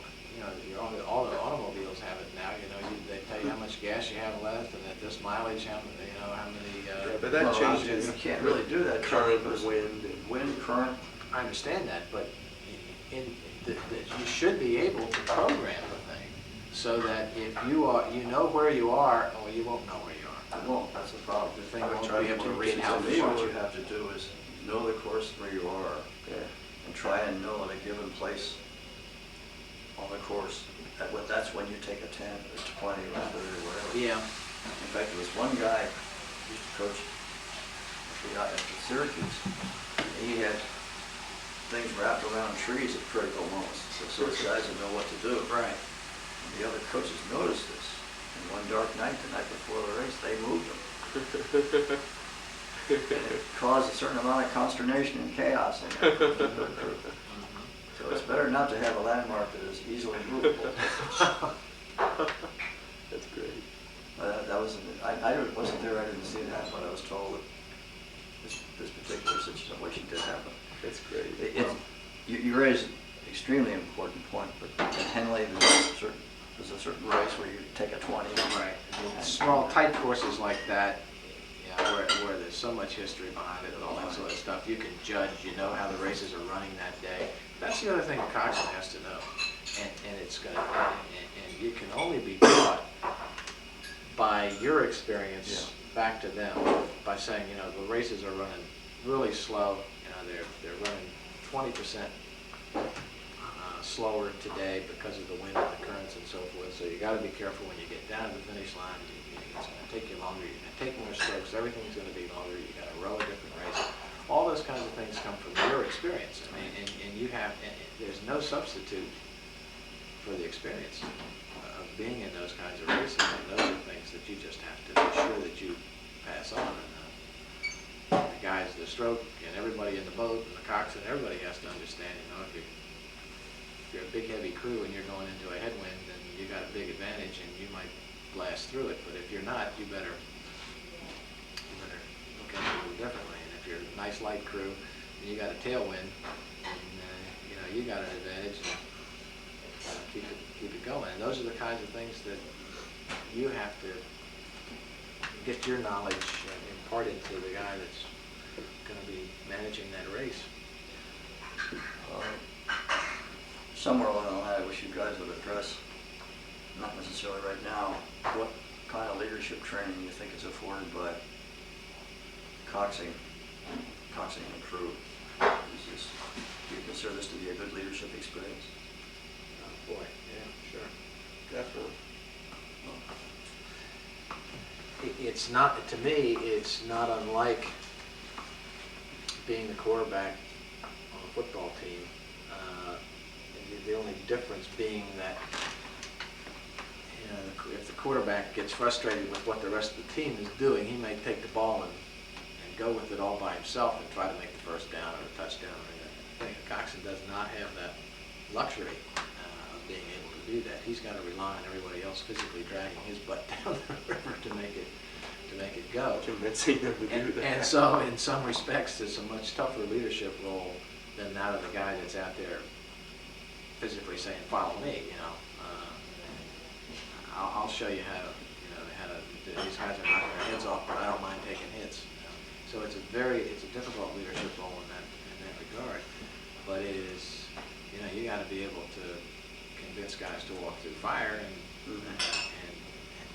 the automobiles have it now. You know, they tell you how much gas you have left, and at this mileage, how many. Yeah, but that Well, changes. you can't really do that. Current because and wind. And Wind, current. I understand that, but you should be able to program the thing so that if you know where you are, or you won't know where you are. You won't, that's the problem. The thing I won't try be to able to teach read it how to me. far. What you have to do is know the course where you are, yeah. and try and know at a given place on the course. That's when you take a 10 or 20 or 30 or whatever. Yeah. In fact, there was one guy who used to coach at Syracuse, and he had things wrapped around trees at critical moments, so his guys would know what to do. Right. And the other coaches noticed this, and one dark night, the night before the race, they moved him. And it caused a certain amount of consternation and chaos in the crew. So it's better not to have a landmark that is easily movable. That's great. That was, I wasn't there, I didn't see that, but I was told that this particular situation did happen. That's great. You raise an extremely important point, but in Henley, there's a certain race where you take a 20. Right. Small, tight courses like that, you know, where there's so much history behind it and all that sort of stuff, you can judge, you know how the races are running that day. That's the other thing a coxswain has to know. And it's gonna, and you can only be taught by your experience back to them, by saying, you know, the races are running really slow, you know, they're running 20% slower today because of the wind and the currents and so forth. So you got to be careful when you get down to the finish line. It's going to take you longer. You're going to take more strokes. Everything's going to be longer. You got to row a different race. All those kinds of things come from your experience. I mean, and you have. And there's no substitute for the experience of being in those kinds of races. And those are things that you just have to be sure that you pass on. And the guys, the stroke, and everybody in the boat, and the coxswain, everybody has to understand. You know, if you're a big heavy crew and you're going into a headwind, then you got a big advantage and you might blast through it. But if you're not, you better look at it a little differently. And if you're a nice light crew and you got a tailwind, and you know, you got an advantage, and keep it going. And those are the kinds of things that you have to get your knowledge imparted to the guy that's going to be managing that race. Somewhere along the line, I wish you guys would address, not necessarily right now, what kind of leadership training you think is afforded by coxswain and crew. Do you consider this to be a good leadership experience? Oh boy, yeah, sure. Definitely. It's not, to me, it's not unlike being the quarterback on a football team. The only difference being that, you know, if the quarterback gets frustrated with what the rest of the team is doing, he may take the ball and go with it all by himself and try to make the first down or a touchdown or anything. A coxswain does not have that luxury of being able to do that. He's got to rely on everybody else physically dragging his butt down the river to make it go. Convincing them to do that. And so, in some respects, it's a much tougher leadership role than that of the guy that's out there physically saying, "Follow me," you know. I'll show you how to. These guys are knocking their heads off, but I don't mind taking hits. You know? So it's a difficult leadership role in that regard. But it is, you know, you got to be able to convince guys to walk through fire and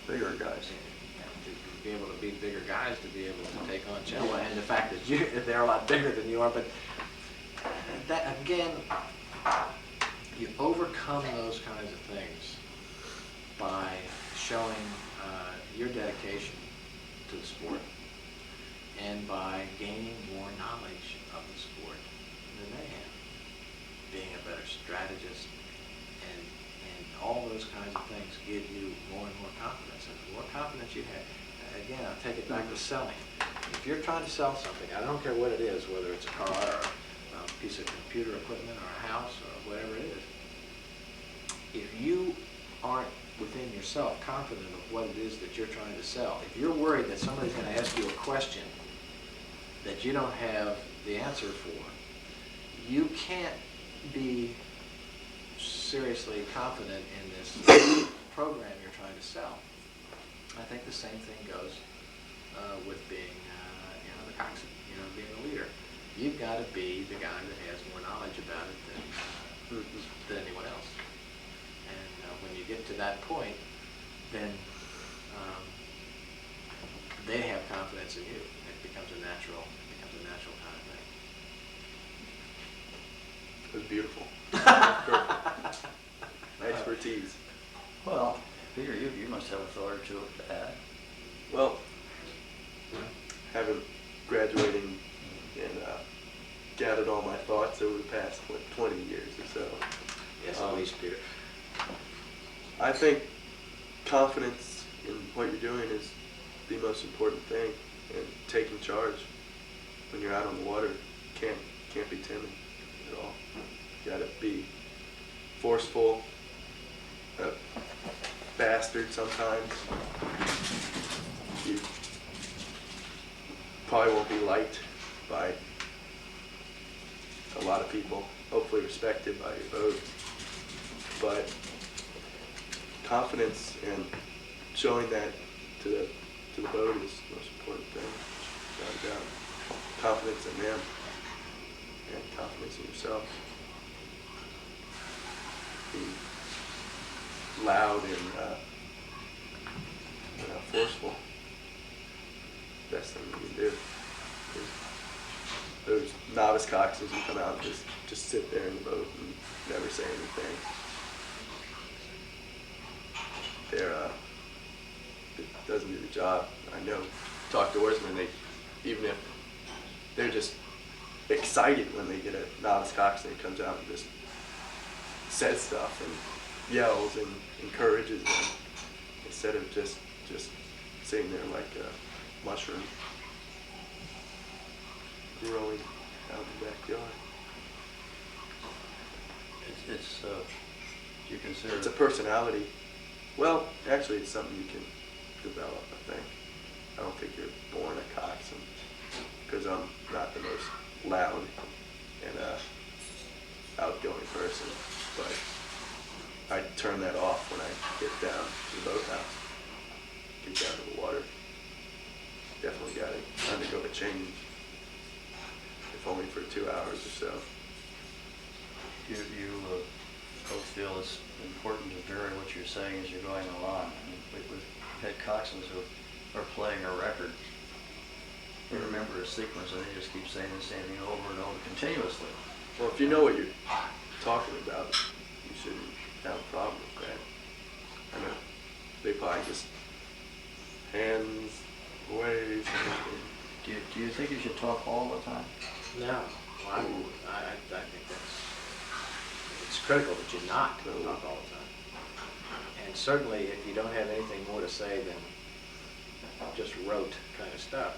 Bigger guys. To be able to be bigger guys, to be able to take on challenges, and the fact that they're a lot bigger than you are. But that again. You overcome those kinds of things by showing your dedication to the sport and by gaining more knowledge of the sport than they have. Being a better strategist and all those kinds of things give you more and more confidence. And the more confidence you have, again, I'll take it back to selling. If you're trying to sell something, I don't care what it is, whether it's a car or a piece of computer equipment or a house or whatever it is. If you aren't within yourself confident of what it is that you're trying to sell, if you're worried that somebody's going to ask you a question that you don't have the answer for, you can't be seriously confident in this program you're trying to sell. I think the same thing goes with being, the coxswain, being a leader. You've got to be the guy that has more knowledge about it than anyone else. And when you get to that point, then they have confidence in you. It becomes a natural kind of thing. It was beautiful. Perfect. Expertise. Well, Peter, you must have a thought or two to add. Well, having graduating and gathered all my thoughts over the past 20 years or so. Yes, at least, Peter. I think confidence in what you're doing is the most important thing, and taking charge when you're out on the water can't be timid at all. You gotta be forceful, a bastard sometimes. You probably won't be liked by a lot of people, hopefully respected by your boat, but confidence and showing that to the boat is the most important thing, without a doubt. Confidence in them and confidence in yourself. Be loud and forceful. Best thing you can do. Those novice coxswains who come out and just sit there in the boat and never say anything. It doesn't do the job. I know, talk to oarsmen, even if they're just excited when they get a novice coxswain that comes out and just says stuff and yells and encourages them, instead of just sitting there like a mushroom growing out in the backyard. Do you consider It's a personality. Well, actually, it's something you can develop, I think. I don't think you're born a coxswain, because I'm not the most loud and outgoing person, but I turn that off when I get down to the boathouse, get down to the water. Definitely got to undergo a change, if only for 2 hours or so. you both feel it's important to vary what you're saying as you're going along? I mean, with head coxswains who are playing a record, they remember a sequence and they just keep saying the same thing over and over continuously. Well, if you know what you're talking about, you shouldn't have a problem with that. I mean, they probably just hands, waves. Do you think you should talk all the time? No, well, I think it's critical that you not talk all the time. And certainly if you don't have anything more to say than just rote kind of stuff.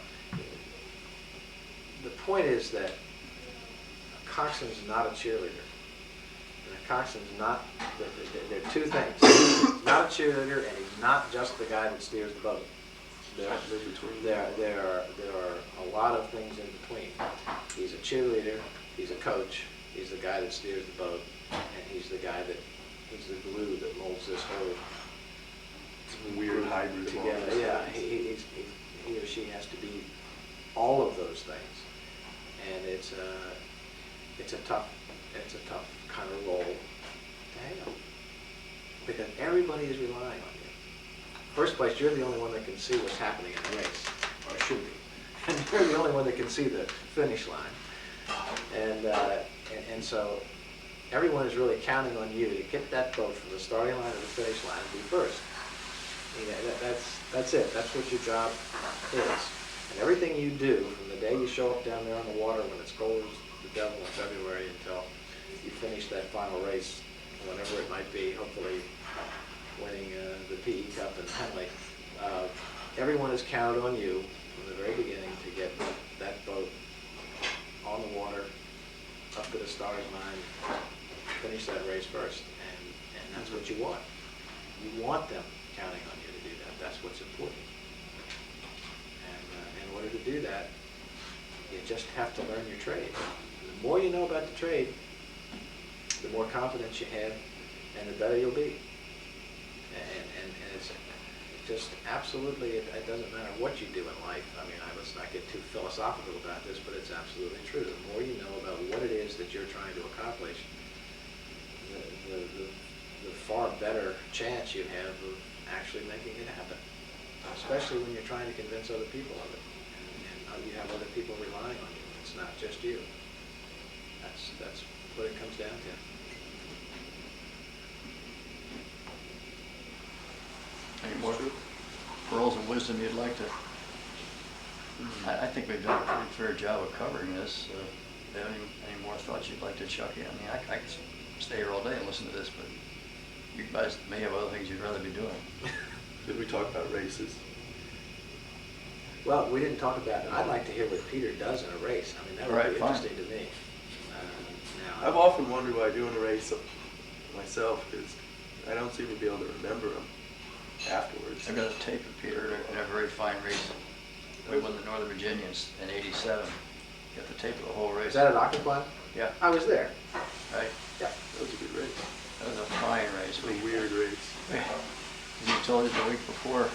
The point is that a coxswain's not a cheerleader. And a coxswain's not, there are two things. He's not a cheerleader and he's not just the guy that steers the boat. There are a lot of things in between. He's a cheerleader, he's a coach, he's the guy that steers the boat, and he's the guy he's the glue that molds this whole Weird hybrid together. Yeah, he or she has to be all of those things, and it's a tough kind of role to have, because everybody is relying on you. First place, you're the only one that can see what's happening in the race, or should be, and you're the only one that can see the finish line, and so everyone is really counting on you to get that boat from the starting line to the finish line and be first. You know, that's it. That's what your job is. And everything you do, from the day you show up down there on the water when it's cold as the devil in February until you finish that final race, whenever it might be, hopefully winning the PE Cup in Henley, everyone has counted on you from the very beginning to get that boat on the water up to the starting line, finish that race first, and that's what you want. You want them counting on you to do that. That's what's important. And in order to do that, you just have to learn your trade. The more you know about the trade, the more confidence you have, and the better you'll be. And it's just absolutely, it doesn't matter what you do in life. I mean, let's not get too philosophical about this, but it's absolutely true. The more you know about what it is that you're trying to accomplish, the far better chance you have of actually making it happen, especially when you're trying to convince other people of it. And you have other people relying on you. It's not just you. That's what it comes down to. Any more pearls of wisdom you'd like to? I think we've done a pretty fair job of covering this. Do you have any more thoughts you'd like to chuck in? I mean, I could stay here all day and listen to this, but you guys may have other things you'd rather be doing. Did we talk about races? Well, we didn't talk about it. I'd like to hear what Peter does in a race. I mean, that would Right, be fine. interesting to me. Now, I've often wondered why I do in a race myself, because I don't seem to be able to remember them afterwards. I've got a tape of Peter in a very fine race. We won the Northern Virginians in '87. Got the tape of the whole race. is that at Occoquan? Yeah. I was there. Right? Yeah. That was a good race. That was a fine race. It was a weird race. As you told us the week before,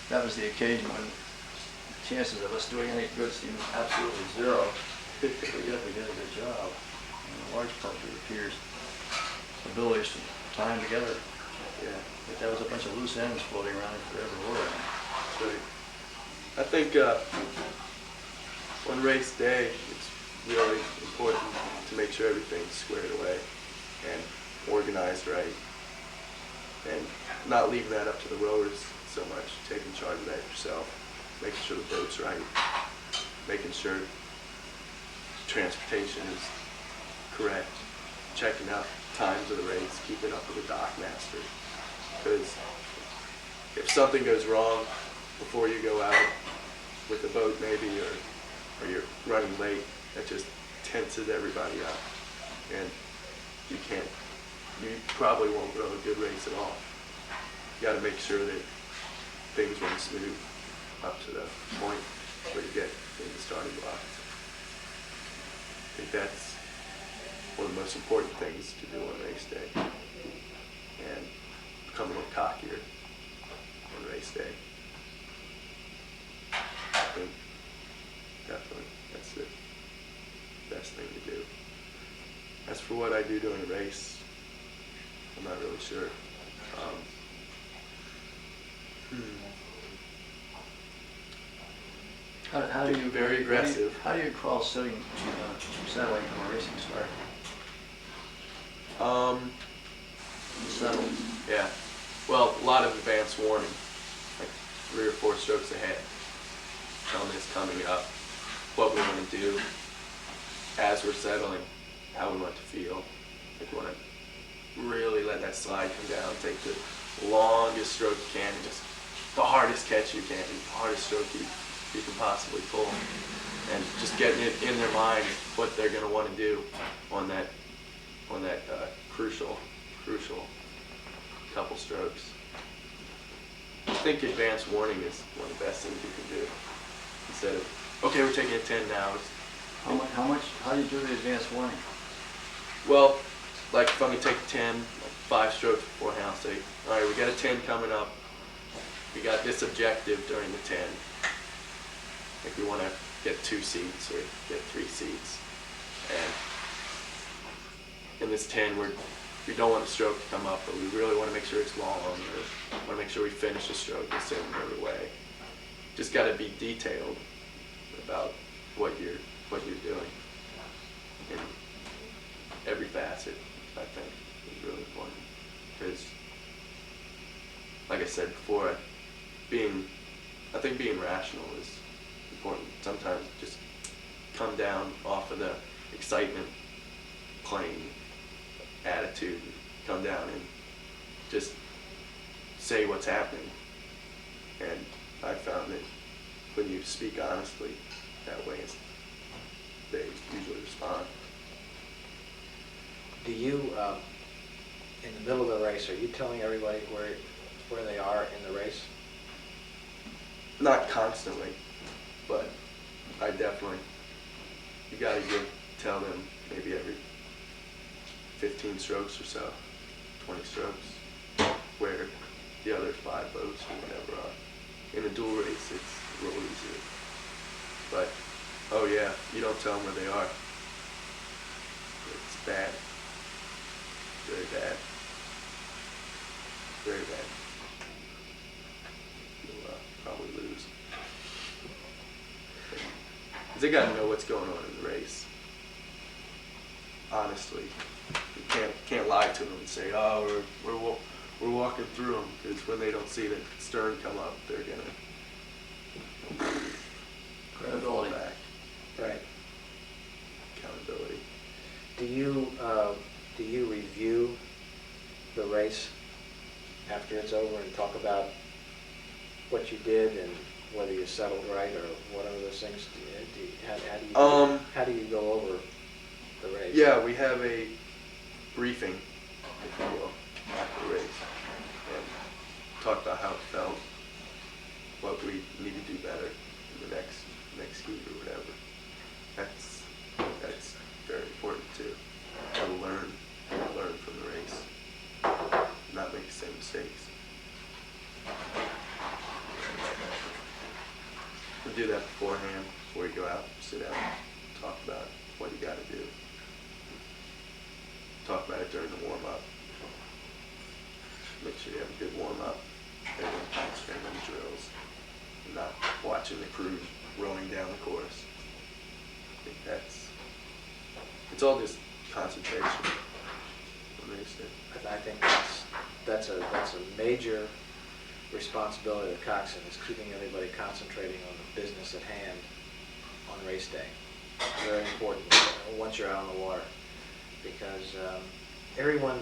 that was the occasion when the chances of us doing any good seemed absolutely zero. But yet we did a good job. And in large part due to Peter's abilities to tie them together. Yeah, But that was a bunch of loose ends floating around if there ever were. that's right. I think on race day, it's really important to make sure everything's squared away and organized right, and not leaving that up to the rowers so much, taking charge of that yourself, making sure the boat's right, making sure transportation is correct, checking out times of the race, keeping up with the dock master, because if something goes wrong before you go out with the boat maybe, or you're running late, that just tenses everybody up, and you probably won't run a good race at all. You got to make sure that things run smooth up to the point where you get in the starting block. I think that's one of the most important things to do on race day, and become a little cockier on race day. I think definitely that's the best thing to do. As for what I do during a race, I'm not really sure. How do you Very aggressive. How do you call settling from a racing start? Settled. Yeah. Well, a lot of advance warning, like 3 or 4 strokes ahead. Telling us coming up, what we want to do as we're settling, how we want to feel. Like we want to really let that slide come down, take the longest stroke you can, and just the hardest catch you can, the hardest stroke you can possibly pull, and just getting it in their mind what they're going to want to do on that crucial couple strokes. I think advance warning is one of the best things you can do. Instead of, okay, we're taking a 10 now. How do you do the advance warning? Well, like if I'm going to take a 10, like 5 strokes beforehand, I'll say, all right, we got a 10 coming up. We got this objective during the 10. Like we want to get 2 seats or get 3 seats. And in this 10, we don't want the stroke to come up, but we really want to make sure it's long, or want to make sure we finish the stroke the same every way. Just got to be detailed about what you're doing in every facet. I think is really important, because, like I said before, I think being rational is important. Sometimes just come down off of the excitement plane attitude, come down and just say what's happening. And I found that when you speak honestly that way, they usually respond. Do you, in the middle of the race, are you telling everybody where they are in the race? Not constantly, but I definitely, you gotta tell them maybe every 15 strokes or so, 20 strokes, where the other 5 boats or whatever are. In a dual race, it's a little easier. But, oh yeah, you don't tell them where they are. It's bad. Very bad. Very bad. You'll probably lose. Because they gotta know what's going on in the race. Honestly, you can't lie to them and say, oh, we're walking through them, because when they don't see the stern come up, they're gonna Credibility. fall back. Right. Accountability. Do you review the race after it's over and talk about what you did and whether you settled right or whatever those things? How do you go over the race? Yeah, we have a briefing, if you will, after the race, and talk about how it felt, what we need to do better in the next heat or whatever. That's very important too. To learn from the race, not make the same mistakes. We do that beforehand, before you go out, sit down, talk about what you got to do. Talk about it during the warm-up. Make sure you have a good warm-up. Everyone concentrating on the drills, and not watching the crew rolling down the course. I think it's all just concentration. I think that's a major responsibility of the coxswain, is keeping everybody concentrating on the business at hand on race day. Very important once you're out on the water, because everyone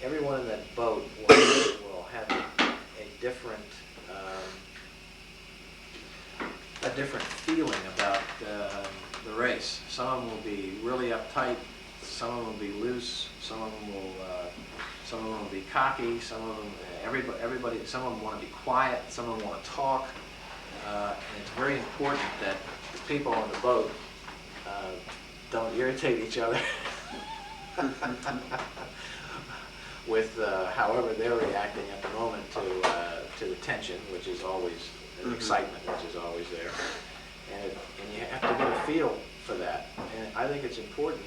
in that boat will have a different feeling about the race. Some of them will be really uptight, some of them will be loose, some of them will be cocky, some of them some of them want to be quiet, some of them want to talk, and it's very important that the people on the boat don't irritate each other with however they're reacting at the moment to the tension, which is always, the excitement, which is always there, and you have to get a feel for that. And I think it's important.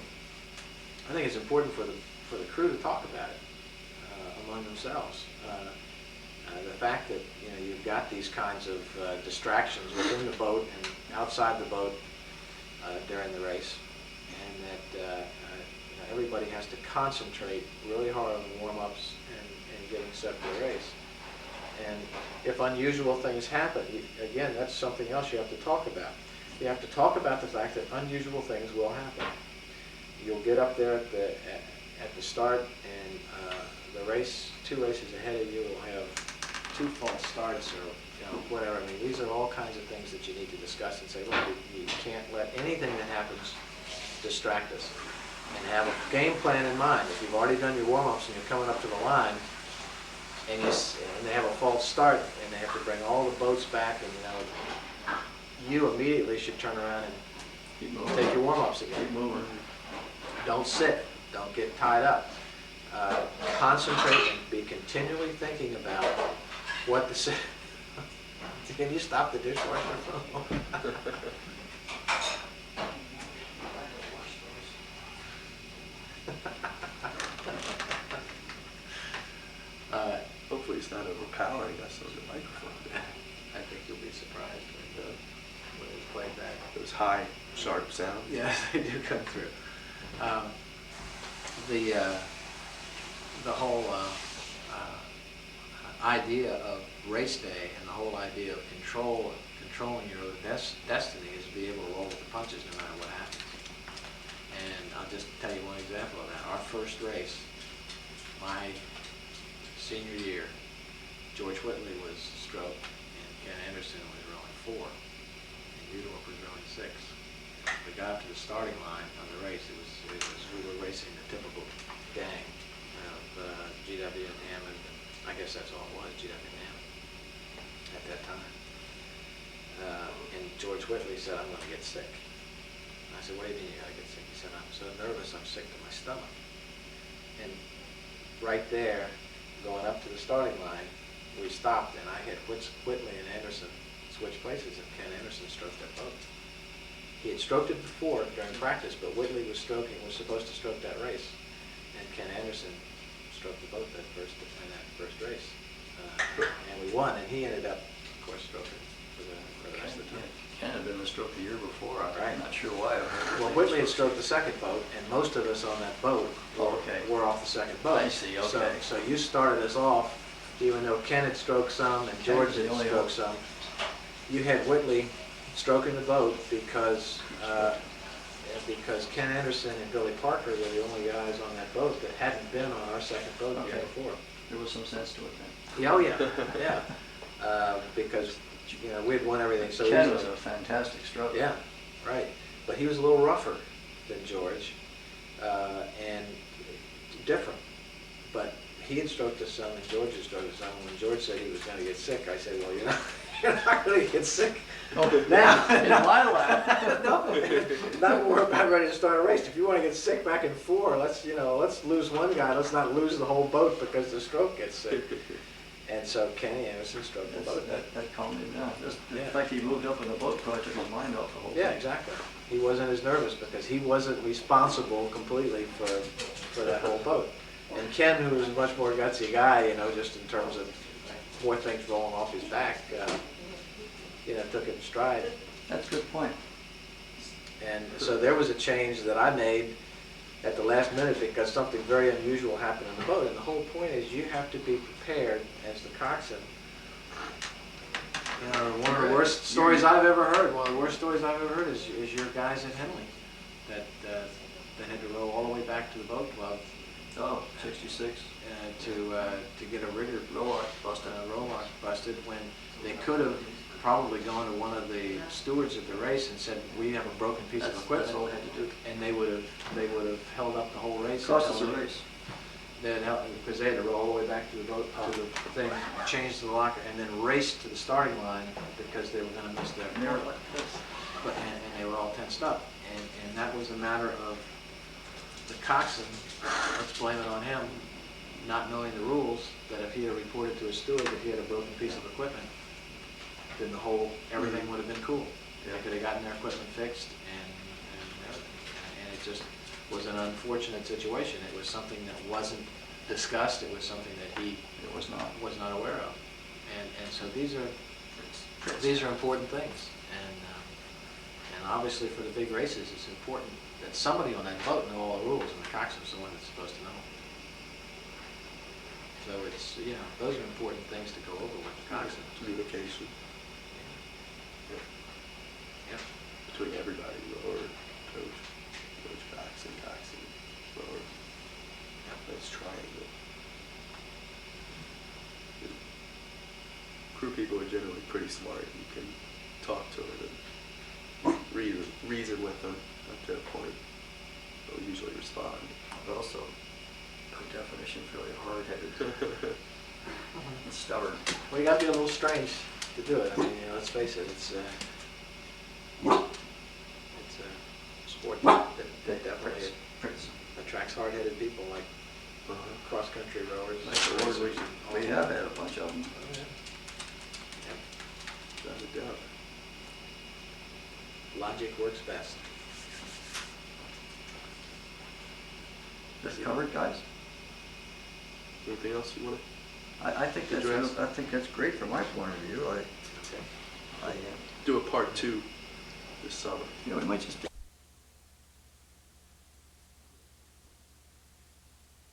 I think it's important for the crew to talk about it among themselves. The fact that you've got these kinds of distractions within the boat and outside the boat during the race, and that everybody has to concentrate really hard on the warm-ups and getting set for the race. And if unusual things happen, again, that's something else you have to talk about. You have to talk about the fact that unusual things will happen. You'll get up there at the start, and the race, 2 races ahead of you will have 2 false starts, or whatever. I mean, these are all kinds of things that you need to discuss and say, look, you can't let anything that happens distract us. And have a game plan in mind. If you've already done your warm-ups and you're coming up to the line, and they have a false start, and they have to bring all the boats back, and you immediately should turn around and take your warm-ups again. Keep moving. Don't sit. Don't get tied up. Concentrate and be continually thinking about what the... Can you stop the dishwasher for a moment? Hopefully it's not overpowering us on the microphone. I think you'll be surprised when it's played back. Those high, sharp sounds. Yes, they do come through. The whole idea of race day and the whole idea of controlling your own destiny is to be able to roll with the punches no matter what happens. And I'll just tell you one example of that. Our first race, my senior year, George Whitley was stroke, and Ken Anderson was rowing 4, and Udorf was rowing 6. we got up to the starting line on the race. We were racing the typical gang of GW and Hammond. I guess that's all it was, GW and Hammond at that time. And George Whitley said, "I'm going to get sick." I said, "What do you mean you got to get sick?" He said, "I'm so nervous, I'm sick to my stomach." And right there, going up to the starting line, we stopped, and I had Whitley and Anderson switch places, and Ken Anderson stroked that boat. He had stroked it before during practice, but Whitley was supposed to stroke that race, and Ken Anderson stroked the boat in that first race, and we won. And he ended up, of course, stroking for the rest of the time. Ken had been the stroke the year before. Right. I'm not sure why. Well, Whitley had stroked the second boat, and most of us on that boat were off the second boat. I see, okay. So you started us off, even though Ken had stroked some and George had stroked some. You had Whitley stroking the boat because Ken Anderson and Billy Parker were the only guys on that boat that hadn't been on our second boat the year before. There was some sense to it then. Yeah, oh yeah, yeah. Because we had won everything so Ken easily. was a fantastic stroker. Yeah, right. But he was a little rougher than George, and different. But he had stroked us some, and George had stroked us some. When George said he was going to get sick, I said, "Well, you're not going to get sick now." In my lap. No, not when we're about ready to start a race. If you want to get sick back in 4, let's lose one guy. Let's not lose the whole boat because the stroke gets sick. And so Kenny Anderson stroked the boat. That calmed him down. In Yeah. fact, he moved up in the boat project, his mind off the whole thing. Yeah, exactly. He wasn't as nervous because he wasn't responsible completely for that whole boat. And Ken, who was a much more gutsy guy, just in terms of more things rolling off his back, took it in stride. That's a good point. And so there was a change that I made at the last minute because something very unusual happened in the boat. And the whole point is you have to be prepared as the coxswain. One of the worst stories I've ever heard, is your guys at Henley that had to row all the way back to the boat club. Oh, 66. To get a rigger Rowlock busted. Rowlock busted when they could have probably gone to one of the stewards at the race and said, "We have a broken piece of equipment." That's all they had to do. And they would have held up the whole race. Cost us a race. Because they had to row all the way back to the boat, to the thing, change to the locker, and then race to the starting line because they were going to miss their And they were like this. and they were all tensed up. And that was a matter of the coxswain, let's blame it on him, not knowing the rules, that if he had reported to a steward that he had a broken piece of equipment, then everything would have been cool. They could have gotten their equipment fixed and everything. And it just was an unfortunate situation. It was something that wasn't discussed. It was something that he was not aware of. And so these are important things. And obviously for the big races, it's important that somebody on that boat know all the rules, and the coxswain's the one that's supposed to know. So it's, those are important things to go over with the coxswain. Communication. Yeah. Between everybody, rower, coach coxswain, rower. That's triangle. Crew people are generally pretty smart. You can talk to them and reason with them up to a point. They'll usually respond. But also, by definition, fairly hard-headed and stubborn. Well, you got to be a little strange to do it. I mean, let's face it, it's a sport that definitely attracts hard-headed people like cross-country rowers. Like the oars we have had a bunch of them. Without a doubt. Logic works best. That's covered, guys. Anything else you want to I think address? I think that's great from my point of view. I do a part 2 this summer? we might just.